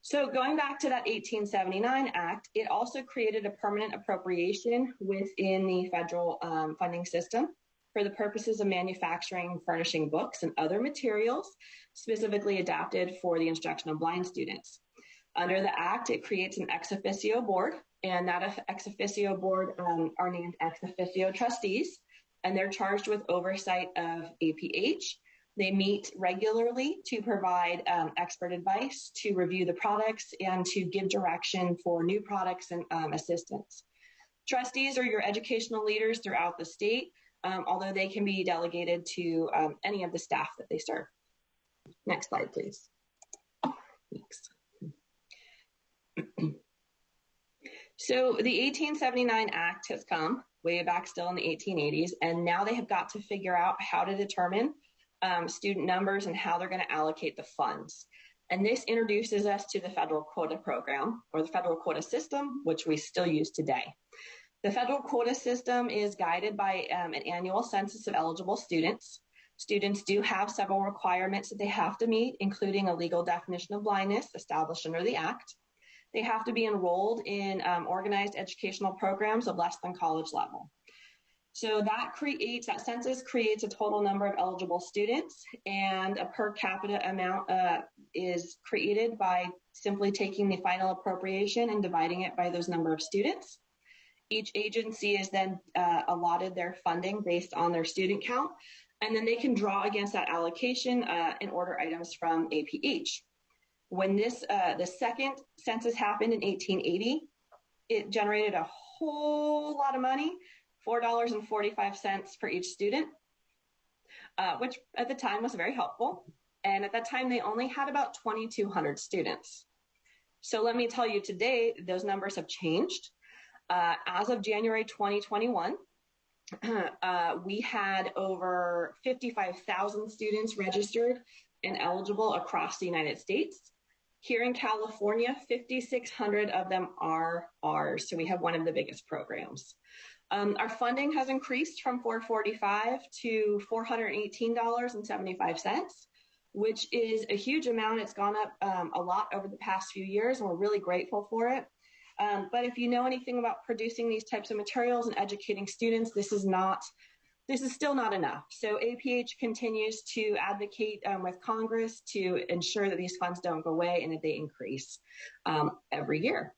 So going back to that 1879 Act, it also created a permanent appropriation within the federal funding system for the purposes of manufacturing and furnishing books and other materials specifically adapted for the instruction of blind students. Under the Act, it creates an ex officio board, and that ex officio board are named ex officio trustees, and they're charged with oversight of APH. They meet regularly to provide expert advice, to review the products, and to give direction for new products and assistance. Trustees are your educational leaders throughout the state, although they can be delegated to any of the staff that they serve. Next slide, please. Thanks. So the 1879 Act has come way back still in the 1880s, and now they have got to figure out how to determine student numbers and how they're going to allocate the funds. And this introduces us to the federal quota program, or the federal quota system, which we still use today. The federal quota system is guided by an annual census of eligible students. Students do have several requirements that they have to meet, including a legal definition of blindness established under the Act. They have to be enrolled in organized educational programs of less than college level. So that census creates a total number of eligible students, and a per capita amount is created by simply taking the final appropriation and dividing it by those number of students. Each agency is then allotted their funding based on their student count, and then they can draw against that allocation and order items from APH. When the second census happened in 1880, it generated a whole lot of money, $4.45 for each student, which at the time was very helpful. And at that time, they only had about 2,200 students. So let me tell you today, those numbers have changed. As of January 2021, we had over 55,000 students registered and eligible across the United States. Here in California, 5,600 of them are ours. So we have one of the biggest programs. Our funding has increased from $445 to $418.75, which is a huge amount. It's gone up a lot over the past few years, and we're really grateful for it. But if you know anything about producing these types of materials and educating students, this is still not enough. So APH continues to advocate with Congress to ensure that these funds don't go away and that they increase every year.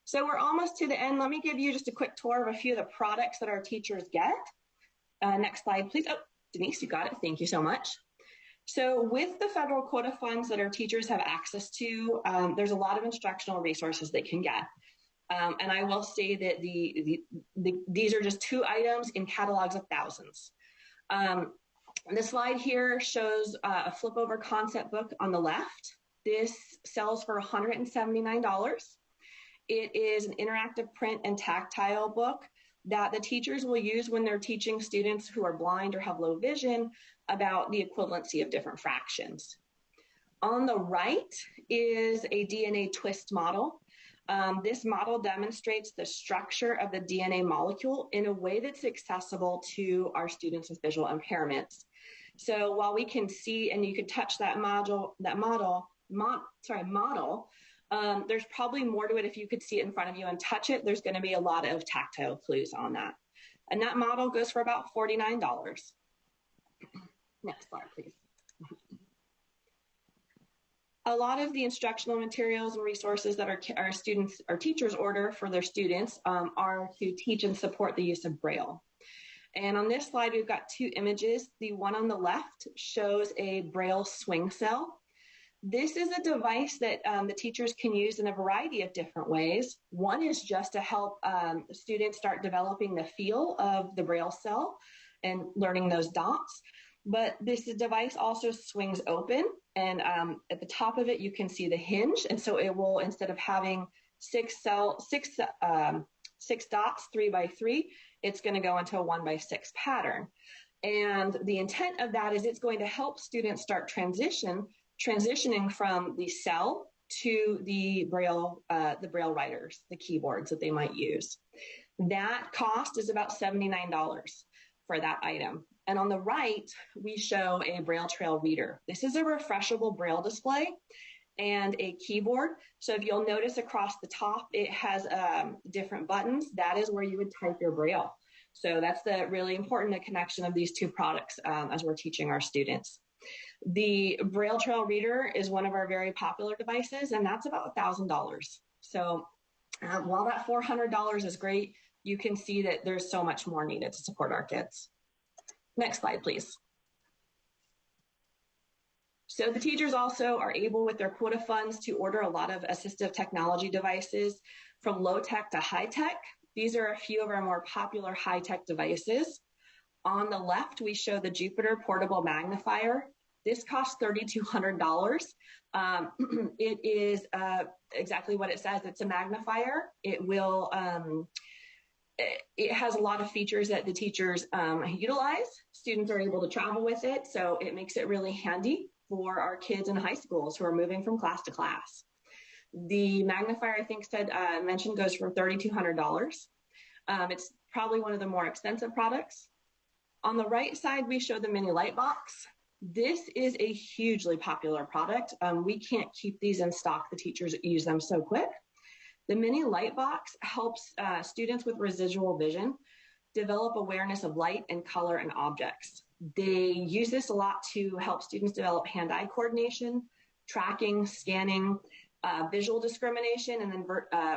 So we're almost to the end. Let me give you just a quick tour of a few of the products that our teachers get. Next slide, please. Oh, Denise, you got it. Thank you so much. So with the federal quota funds that our teachers have access to, there's a lot of instructional resources they can get. And I will say that these are just 2 items in catalogs of thousands. The slide here shows a flip over concept book on the left. This sells for $179. It is an interactive print and tactile book that the teachers will use when they're teaching students who are blind or have low vision about the equivalency of different fractions. On the right is a DNA twist model. This model demonstrates the structure of the DNA molecule in a way that's accessible to our students with visual impairments. So while we can see and you can touch that model, there's probably more to it if you could see it in front of you and touch it. There's going to be a lot of tactile clues on that. And that model goes for about $49. Next slide, please. A lot of the instructional materials and resources that our students or teachers order for their students are to teach and support the use of Braille. And on this slide, we've got two images. The one on the left shows a Braille swing cell. This is a device that the teachers can use in a variety of different ways. One is just to help students start developing the feel of the Braille cell and learning those dots. But this device also swings open, and at the top of it, you can see the hinge. And so it will, instead of having six dots, 3 by 3, it's going to go into a 1 by 6 pattern. And the intent of that is it's going to help students start transitioning from the cell to the Braille writers, the keyboards that they might use. That cost is about $79 for that item. And on the right, we show a Braille Trail reader. This is a refreshable Braille display and a keyboard. So if you'll notice across the top, it has different buttons. That is where you would type your Braille. So that's the really important connection of these two products as we're teaching our students. The Braille Trail reader is one of our very popular devices, and that's about $1,000. So while that $400 is great, you can see that there's so much more needed to support our kids. Next slide, please. So the teachers also are able, with their quota funds, to order a lot of assistive technology devices from low tech to high tech. These are a few of our more popular high tech devices. On the left, we show the Jupiter Portable Magnifier. This costs $3,200. It is exactly what it says. It's a magnifier. It will, it has a lot of features that the teachers utilize. Students are able to travel with it, so it makes it really handy for our kids in high schools who are moving from class to class. The magnifier, I think mentioned, goes for $3,200. It's probably one of the more expensive products. On the right side, we show the mini light box. This is a hugely popular product. We can't keep these in stock. The teachers use them so quick. The mini light box helps students with residual vision develop awareness of light and color and objects. They use this a lot to help students develop hand-eye coordination, tracking, scanning, visual discrimination, and then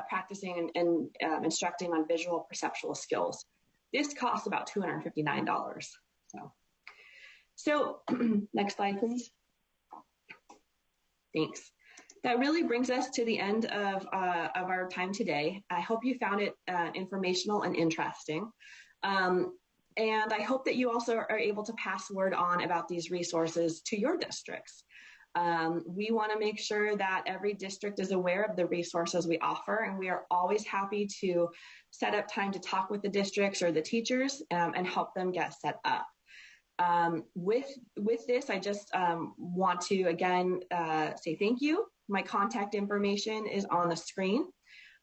practicing and instructing on visual perceptual skills. This costs about $259. So next slide, please. Thanks. That really brings us to the end of our time today. I hope you found it informational and interesting. And I hope that you also are able to pass word on about these resources to your districts. We want to make sure that every district is aware of the resources we offer, and we are always happy to set up time to talk with the districts or the teachers and help them get set up. With this, I just want to again say thank you. My contact information is on the screen.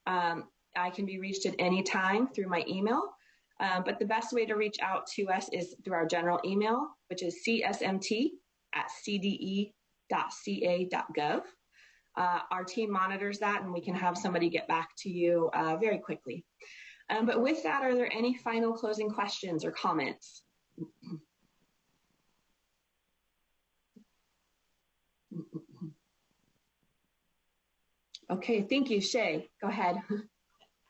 I can be reached at any time through my email, but the best way to reach out to us is through our general email, which is csmt@cde.ca.gov. Our team monitors that, and we can have somebody get back to you very quickly. But with that, are there any final closing questions or comments? Okay, thank you. Shay, go ahead.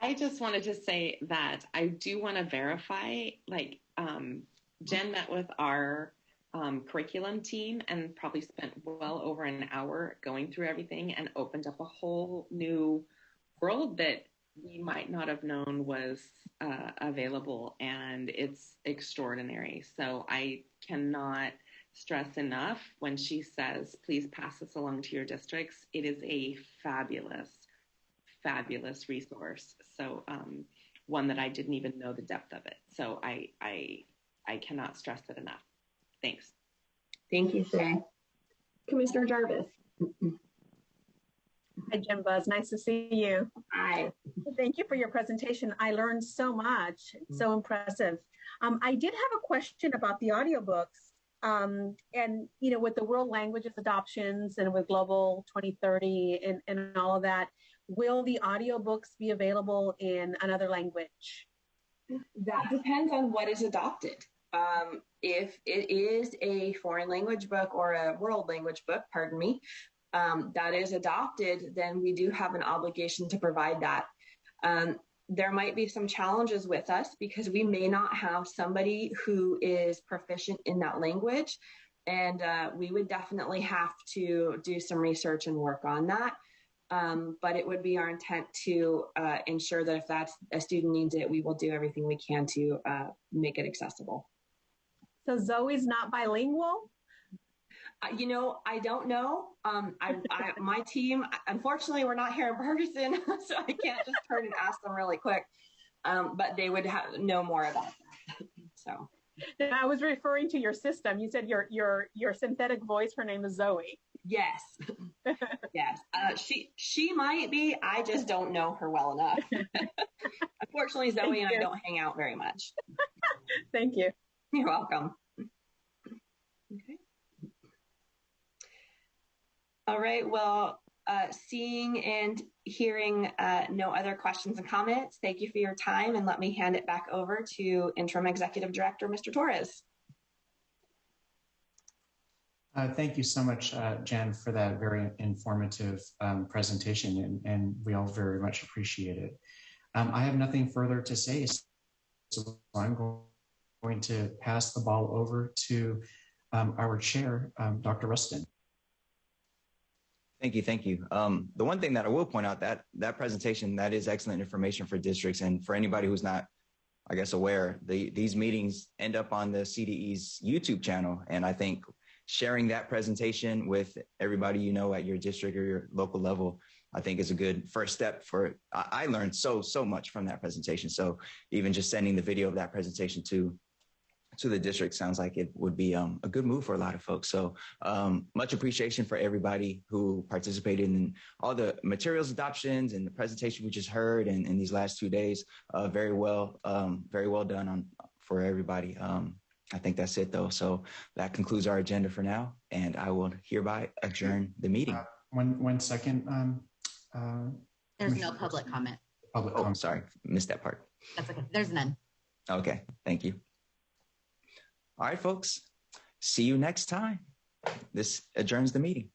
I just wanted to say that I do want to verify, Jen met with our curriculum team and probably spent well over an hour going through everything and opened up a whole new world that we might not have known was available, and it's extraordinary. So I cannot stress enough when she says, please pass this along to your districts. It is a fabulous, fabulous resource. So one that I didn't even know the depth of it. So I cannot stress it enough. Thanks. Thank you, Shay. Commissioner Jarvis. Hi, Jim Buzz. Nice to see you. Hi. Thank you for your presentation. I learned so much. So impressive. I did have a question about the audiobooks. And, you know, with the world languages adoptions and with Global 2030 and all of that, will the audiobooks be available in another language? That depends on what is adopted. If it is a foreign language book or a world language book, pardon me, that is adopted, then we do have an obligation to provide that. There might be some challenges with us because we may not have somebody who is proficient in that language. And we would definitely have to do some research and work on that. But it would be our intent to ensure that if that's a student needs it, we will do everything we can to make it accessible. So Zoe's not bilingual? You know, I don't know. My team, unfortunately, we're not here in person, so I can't just turn and ask them really quick. But they would know more about that. So, and I was referring to your system. You said your synthetic voice. Her name is Zoe. Yes, yes. She might be. I just don't know her well enough. Unfortunately, Zoe and I don't hang out very much. Thank you. You're welcome. Okay. All right, well, seeing and hearing no other questions and comments, thank you for your time, and let me hand it back over to Interim Executive Director, Mr. Torres. Thank you so much, Jen, for that very informative presentation, and we all very much appreciate it. I have nothing further to say, so I'm going to pass the ball over to our chair, Dr. Rustin. Thank you. Thank you. The one thing that I will point out, that presentation, that is excellent information for districts. And for anybody who's not, I guess, aware, these meetings end up on the CDE's YouTube channel. And I think sharing that presentation with everybody you know at your district or your local level, I think is a good first step for, I learned so much from that presentation. So even just sending the video of that presentation to the district sounds like it would be a good move for a lot of folks. So much appreciation for everybody who participated in all the materials adoptions and the presentation we just heard in these last 2 days. Very well done for everybody. I think that's it though. So that concludes our agenda for now, and I will hereby adjourn the meeting. 1 second. There's no public comment. I'm sorry, missed that part. That's okay. There's none. Okay, thank you. All right, folks, see you next time. This adjourns the meeting.